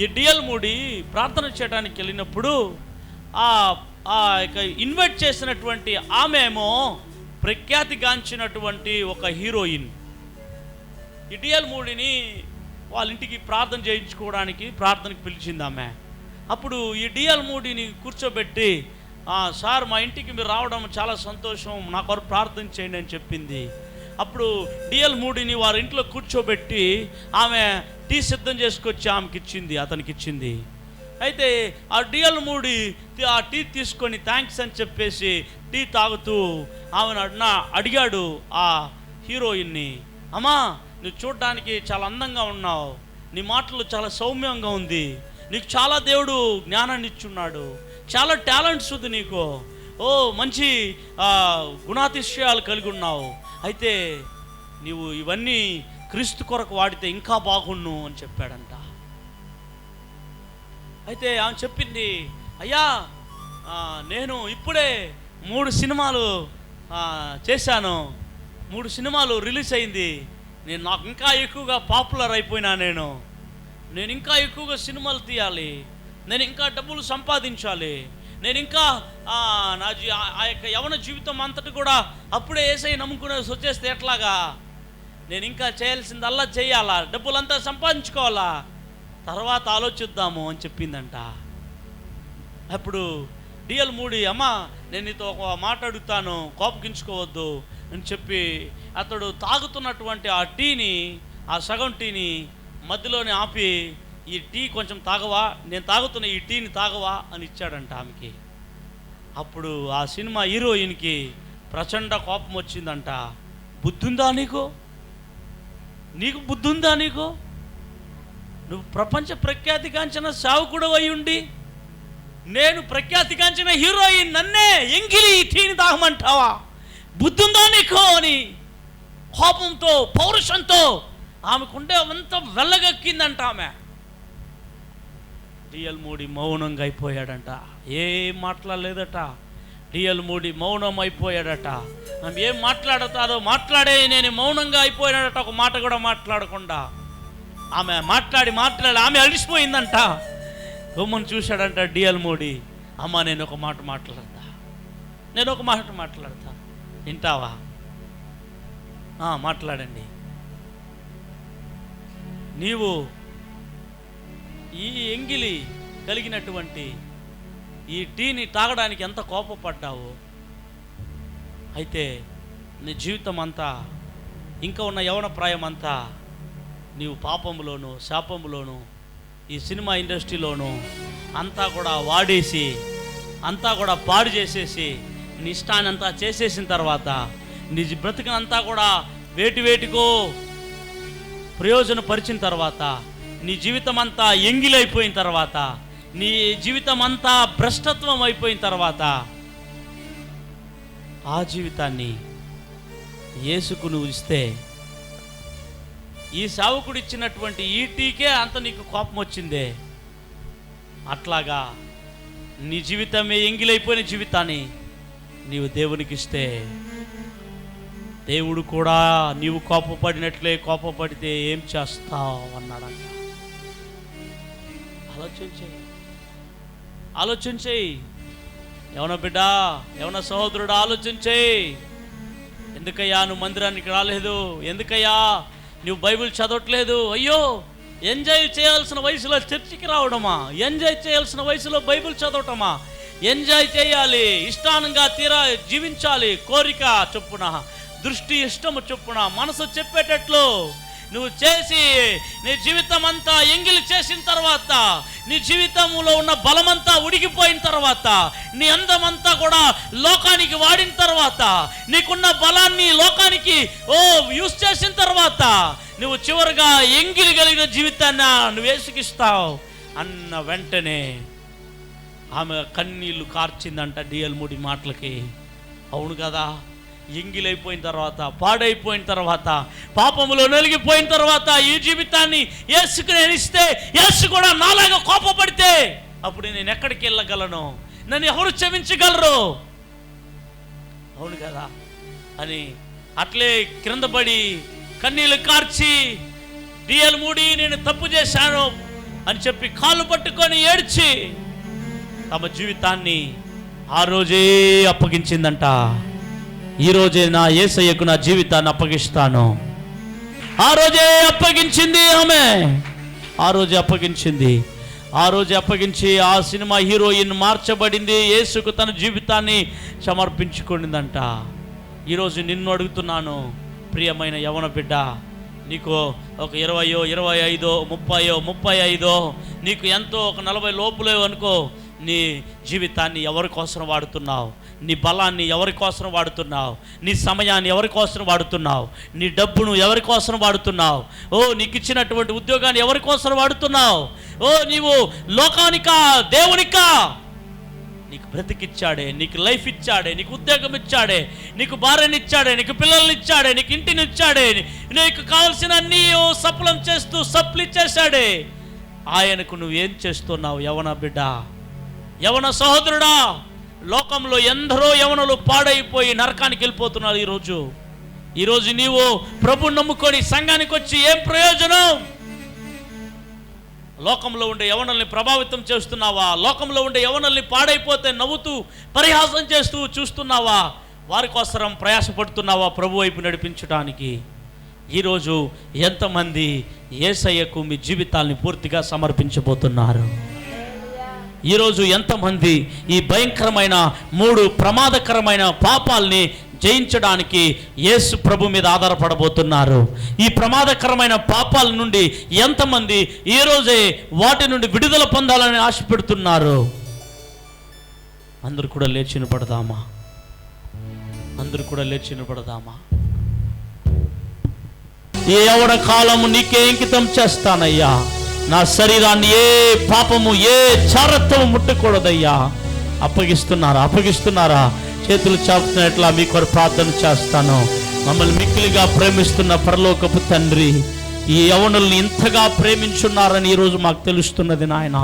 ఈ డిఎల్ మూడీ ప్రార్థన చేయడానికి వెళ్ళినప్పుడు ఇన్వైట్ చేసినటువంటి ఆమె ఏమో ప్రఖ్యాతిగాంచినటువంటి ఒక హీరోయిన్. ఈ డిఎల్ మూడీని వాళ్ళ ఇంటికి ప్రార్థన చేయించుకోవడానికి ప్రార్థనకి పిలిచింది ఆమె. అప్పుడు ఈ డిఎల్ మూడీని కూర్చోబెట్టి, సార్ మా ఇంటికి మీరు రావడం చాలా సంతోషం, నా కొరకు ప్రార్థన చేయండి అని చెప్పింది. అప్పుడు డిఎల్ మూడీని వారి ఇంట్లో కూర్చోబెట్టి ఆమె టీ సిద్ధం చేసుకొచ్చి ఆమెకి ఇచ్చింది, అతనికి ఇచ్చింది. అయితే ఆ డిఎల్ మూడీ ఆ టీ తీసుకొని థ్యాంక్స్ అని చెప్పేసి టీ తాగుతూ ఆమెను అడిగాడు ఆ హీరోయిన్ని, అమ్మా నువ్వు చూడడానికి చాలా అందంగా ఉన్నావు, నీ మాటలు చాలా సౌమ్యంగా ఉంది, నీకు చాలా దేవుడు జ్ఞానాన్ని ఇచ్చున్నాడు, చాలా టాలెంట్స్ ఉంది నీకు, ఓ మంచి గుణాతిశయాలు కలిగి ఉన్నావు, అయితే నీవు ఇవన్నీ క్రీస్తు కొరకు వాడితే ఇంకా బాగుండు అని చెప్పాడంట. అయితే ఆమె చెప్పింది, అయ్యా నేను ఇప్పుడే 3 సినిమాలు చేశాను, 3 సినిమాలు రిలీజ్ అయింది, నాకు ఇంకా ఎక్కువగా పాపులర్ అయిపోయినా, నేను ఇంకా ఎక్కువగా సినిమాలు తీయాలి, నేను ఇంకా డబ్బులు సంపాదించాలి, నేను ఇంకా నా ఆ యొక్క యవన జీవితం అంతటి కూడా అప్పుడే యేసయ్య నమ్ముకునే వచ్చేస్తే ఎట్లాగా, నేను ఇంకా చేయాల్సిందల్లా చేయాలా, డబ్బులంతా సంపాదించుకోవాలా, తర్వాత ఆలోచిద్దాము అని చెప్పిందంట. అప్పుడు డిఎల్ మూడీ, అమ్మా నేను నీతో ఒక మాట అడుగుతాను, కోపగించుకోవద్దు అని చెప్పి అతడు తాగుతున్నటువంటి ఆ టీని, ఆ సగం టీని మధ్యలోనే ఆపి, ఈ టీ కొంచెం తాగవా, నేను తాగుతున్న ఈ టీని తాగవా అని ఇచ్చాడంట ఆమెకి. అప్పుడు ఆ సినిమా హీరోయిన్కి ప్రచండ కోపం వచ్చిందంట. బుద్ధుందా నీకు బుద్ధుందా నీకు, నువ్వు ప్రపంచ ప్రఖ్యాతిగాంచిన సావుకుడు అయి ఉండి నేను ప్రఖ్యాతిగాంచిన హీరోయిన్ నన్నే ఎంగిలి టీని దాగమంటావా? బుద్ధుందో నీకు అని కోపంతో పౌరుషంతో ఆమెకుండే అంత వెళ్ళగక్కిందంట ఆమె. డిఎల్ మూడి మౌనంగా అయిపోయాడంట, ఏం మాట్లాడలేదట. డిఎల్ మూడి మౌనం అయిపోయాడట. ఆమె ఏం మాట్లాడతాదో మాట్లాడే నేను మౌనంగా అయిపోయాడట, ఒక మాట కూడా మాట్లాడకుండా. ఆమె మాట్లాడి ఆమె అలిసిపోయిందంట. బొమ్మను చూశాడంట డిఎల్ మూడి. అమ్మ నేను ఒక మాట మాట్లాడతా, వింటావా? మాట్లాడండి. నీవు ఈ ఎంగిలి కలిగినటువంటి ఈ టీని తాగడానికి ఎంత కోపపడ్డావు, అయితే నీ జీవితం అంతా ఇంకా ఉన్న యవ్వన ప్రాయం అంతా నీవు పాపంలోను శాపంలోను ఈ సినిమా ఇండస్ట్రీలోను అంతా కూడా వాడేసి అంతా కూడా పాడు చేసేసి నీ ఇష్టాన్ని అంతా చేసేసిన తర్వాత నీ బ్రతుకునంతా కూడా వేటికో ప్రయోజనపరిచిన తర్వాత నీ జీవితం అంతా ఎంగిలైపోయిన తర్వాత నీ జీవితం అంతా భ్రష్టత్వం అయిపోయిన తర్వాత ఆ జీవితాన్ని యేసుకు నువ్వు ఇస్తే, ఈ సేవకుడు ఇచ్చినటువంటి ఈ టీకే అంత నీకు కోపం వచ్చిందే, అట్లాగా నీ జీవితమే ఎంగిలైపోయిన జీవితాన్ని నీవు దేవునికి ఇస్తే దేవుడు కూడా నీవు కోపపడినట్లే కోపపడితే ఏం చేస్తావు అన్నాడంట. ఆలోచించేయి ఏమన్నా బిడ్డ, ఏమన్నా సహోదరుడు, ఆలోచించేయి. ఎందుకయ్యా నువ్వు మందిరానికి రాలేదు? ఎందుకయ్యా నువ్వు బైబిల్ చదవట్లేదు? అయ్యో, ఎంజాయ్ చేయాల్సిన వయసులో చర్చికి రావడమా? ఎంజాయ్ చేయాల్సిన వయసులో బైబిల్ చదవటమా? ఎంజాయ్ చేయాలి, ఇష్టానంగా జీవించాలి, కోరిక చొప్పున, దృష్టి ఇష్టము చొప్పున, మనసు చెప్పేటట్లు నువ్వు చేసి నీ జీవితం అంతా ఎంగిలి చేసిన తర్వాత, నీ జీవితంలో ఉన్న బలమంతా ఉడికిపోయిన తర్వాత, నీ అందమంతా కూడా లోకానికి వాడిన తర్వాత, నీకున్న బలాన్ని లోకానికి యూజ్ చేసిన తర్వాత నువ్వు చివరిగా ఎంగిలి కలిగిన జీవితాన్ని నువ్వు యేసుకిస్తావు అన్న వెంటనే ఆమె కన్నీళ్లు కార్చిందంట డిఎల్ మూడి మాటలకి. అవును కదా, ఎంగిలైపోయిన తర్వాత, పాడైపోయిన తర్వాత, పాపములో నలిగిపోయిన తర్వాత ఈ జీవితాన్ని యేసుకు నేను ఇస్తే, యేసు కూడా నాలాగా కోపపడితే అప్పుడు నేను ఎక్కడికి వెళ్ళగలను? నన్ను ఎవరు క్షమించగలరు? అవును కదా అని అట్లే క్రింద పడి కన్నీళ్ళు కార్చి డిఎల్ మూడి నేను తప్పు చేశాను అని చెప్పి కాళ్ళు పట్టుకొని ఏడ్చి తమ జీవితాన్ని ఆ రోజే అప్పగించిందంట. ఈరోజే నా యేసయ్యకు నా జీవితాన్ని అప్పగిస్తాను. ఆ రోజే అప్పగించింది ఆమె. ఆ రోజే అప్పగించి ఆ సినిమా హీరోయిన్ మార్చబడింది, యేసుకు తన జీవితాన్ని సమర్పించుకుందంట. ఈరోజు నిన్ను అడుగుతున్నాను ప్రియమైన యవన బిడ్డ, నీకు ఒక 20, 25, 30, 35 నీకు ఎంతో ఒక 40 లోపులే అనుకో, నీ జీవితాన్ని ఎవరి కోసం వాడుతున్నావు? నీ బలాన్ని ఎవరి కోసం వాడుతున్నావు? నీ సమయాన్ని ఎవరి కోసం వాడుతున్నావు? నీ డబ్బును ఎవరి కోసం వాడుతున్నావు? నీకు ఇచ్చినటువంటి ఉద్యోగాన్ని ఎవరి కోసం వాడుతున్నావు? నీవు లోకానికా దేవునికా? నీకు బ్రతికిచ్చాడే, నీకు లైఫ్ ఇచ్చాడే, నీకు ఉద్యోగం ఇచ్చాడే, నీకు భార్యని ఇచ్చాడే, నీకు పిల్లల్ని ఇచ్చాడే, నీకు ఇంటిని ఇచ్చాడే, నీకు కావాల్సిన అన్నీ సఫలం చేస్తూ సప్లీ చేశాడే. ఆయనకు నువ్వేం చేస్తున్నావు యవన బిడ్డ, యవన సహోదరుడా? లోకంలో ఎందరో యవనులు పాడైపోయి నరకానికి వెళ్ళిపోతున్నారు. ఈరోజు నీవు ప్రభుని నమ్ముకొని సంఘానికి వచ్చి ఏం ప్రయోజనం? లోకంలో ఉండే యవనుల్ని ప్రభావితం చేస్తున్నావా? లోకంలో ఉండే యవనుల్ని పాడైపోతే నవ్వుతూ పరిహాసం చేస్తూ చూస్తున్నావా? వారి కోసం ప్రయాసపడుతున్నావా ప్రభు వైపు నడిపించడానికి? ఈరోజు ఎంతమంది యేసయ్యకు మీ జీవితాల్ని పూర్తిగా సమర్పించబోతున్నారు? ఈరోజు ఎంతమంది ఈ భయంకరమైన 3 ప్రమాదకరమైన పాపాలని జయించడానికి యేసు ప్రభు మీద ఆధారపడబోతున్నారు? ఈ ప్రమాదకరమైన పాపాల నుండి ఎంతమంది ఈరోజే వాటి నుండి విడుదల పొందాలని ఆశపెడుతున్నారు? అందరూ కూడా లేచి నిలబడదామా? ఈ యవ్వన కాలము నీకే అంకితం చేస్తానయ్యా. నా శరీరాన్ని ఏ పాపము ఏ చారత్వము ముట్టకూడదయ్యా. అప్పగిస్తున్నారా? చేతులు చాపుతున్నట్లా మీ కొరకు ప్రార్థన చేస్తాను. మమ్మల్ని మిక్కిలిగా ప్రేమిస్తున్న పరలోకపు తండ్రి, ఈ యవనుల్ని ఇంతగా ప్రేమించున్నారని ఈరోజు మాకు తెలుస్తున్నది నాయన.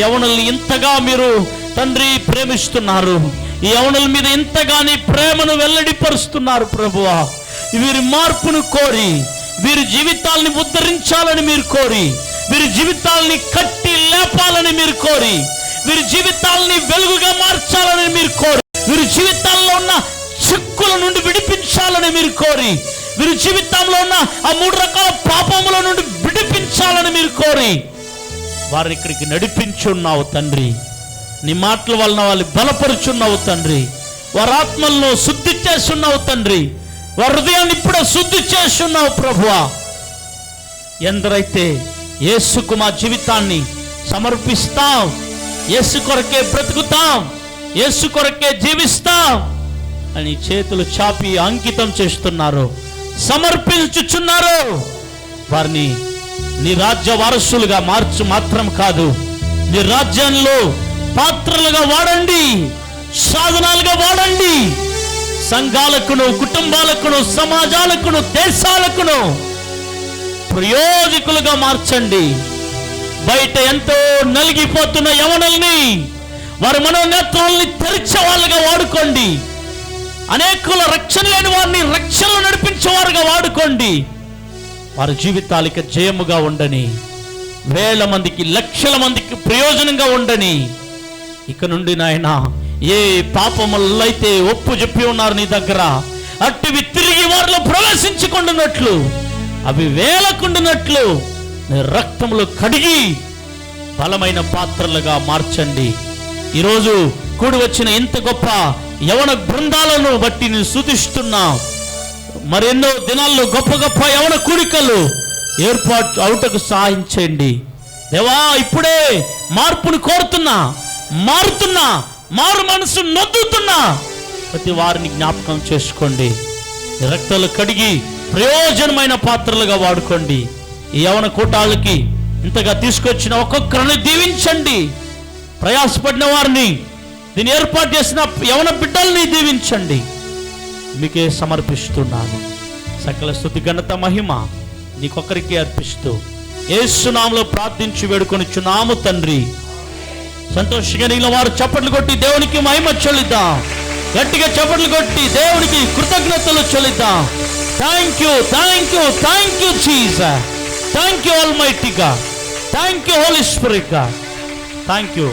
యవనుల్ని ఇంతగా మీరు తండ్రి ప్రేమిస్తున్నారు. ఈ యవనుల మీద ఇంతగా నీ ప్రేమను వెల్లడిపరుస్తున్నారు ప్రభువా. వీరి మార్పును కోరి, వీరి జీవితాల్ని ఉద్ధరించాలని మీరు కోరి, వీరి జీవితాల్ని కట్టి లేపాలని మీరు కోరి, వీరి జీవితాల్ని వెలుగుగా మార్చాలని మీరు కోరి, వీరి జీవితాల్లో ఉన్న చిక్కుల నుండి విడిపించాలని మీరు కోరి, వీరి జీవితంలో ఉన్న ఆ 3 రకాల పాపముల నుండి విడిపించాలని మీరు కోరి వారిని ఇక్కడికి నడిపించున్నావు తండ్రి. నీ మాటల వలన వాళ్ళు బలపరుచున్నావు తండ్రి. వారి ఆత్మలను శుద్ధి చేస్తున్నావు తండ్రి. వారి హృదయాన్ని ఇప్పుడే శుద్ధి చేస్తున్నావు ప్రభువా. ఎందరైతే యేసుకు మా జీవితాన్ని సమర్పిస్తాం, యేసు కొరకే బ్రతుకుతాం, యేసు కొరకే జీవిస్తాం అని చేతులు చాపి అంకితం చేస్తున్నారు, సమర్పించుచున్నారు, వారిని నీ రాజ్య వారసులుగా మార్చు మాత్రం కాదు, నీ రాజ్యంలో పాత్రలుగా వాడండి, సాధనాలుగా వాడండి. సంఘాలకును, కుటుంబాలకును, సమాజాలకును, దేశాలకును ప్రయోజకులుగా మార్చండి. బయట ఎంతో నలిగిపోతున్న యవనుల్ని వారి మనోనేత్రాలని తెరిచే వాళ్ళుగా వాడుకోండి. అనేకుల రక్షణ లేని వారిని రక్షణలు నడిపించేవారుగా వాడుకోండి. వారి జీవితాలకి జయముగా ఉండని, వేల మందికి లక్షల మందికి ప్రయోజనంగా ఉండని. ఇక నుండి నాయన ఏ పాపములలో అయితే ఒప్పు చెప్పి ఉన్నారు నీ దగ్గర, అట్టివి తిరిగి వారిలో ప్రవేశించుకుంటున్నట్లు, అవి వేలకుండినట్లు నీ రక్తములు కడిగి బలమైన పాత్రలుగా మార్చండి. ఈరోజు కూడి వచ్చిన ఇంత గొప్ప యవన బృందాలను బట్టి నేను స్తుతిస్తున్నా. మరెన్నో దినాల్లో గొప్ప గొప్ప యవన కూడికలు ఏర్పాటు అవుటకు సహాయం చేయండి దేవా. ఇప్పుడే మార్పును కోరుతున్నా, మారు మనసు నొద్దుతున్నా ప్రతి వారిని జ్ఞాపకం చేసుకోండి. రక్తాలు కడిగి ప్రయోజనమైన పాత్రలుగా వాడుకోండి. ఈ యవన కూటాలకి ఇంతగా తీసుకొచ్చిన ఒక్కొక్కరిని దీవించండి. ప్రయాసపడిన వారిని, దీన్ని ఏర్పాటు చేసిన యవన బిడ్డల్ని దీవించండి. మీకే సమర్పిస్తున్నాను. సకల స్తుతి ఘనత మహిమ నీకొక్కరికే అర్పిస్తూ యేసు నామములో ప్రార్థించి వేడుకొనిచున్నాము తండ్రి. సంతోషంగా నీళ్ళ వారు చప్పట్లు కొట్టి దేవునికి మహిమ చెల్లిద్దాం. గట్టిగా చప్పట్లు కొట్టి దేవునికి కృతజ్ఞతలు చెల్లిద్దాం. Thank you, thank you, thank you Jesus. Thank you almighty God. Thank you holy spirit God. Thank you.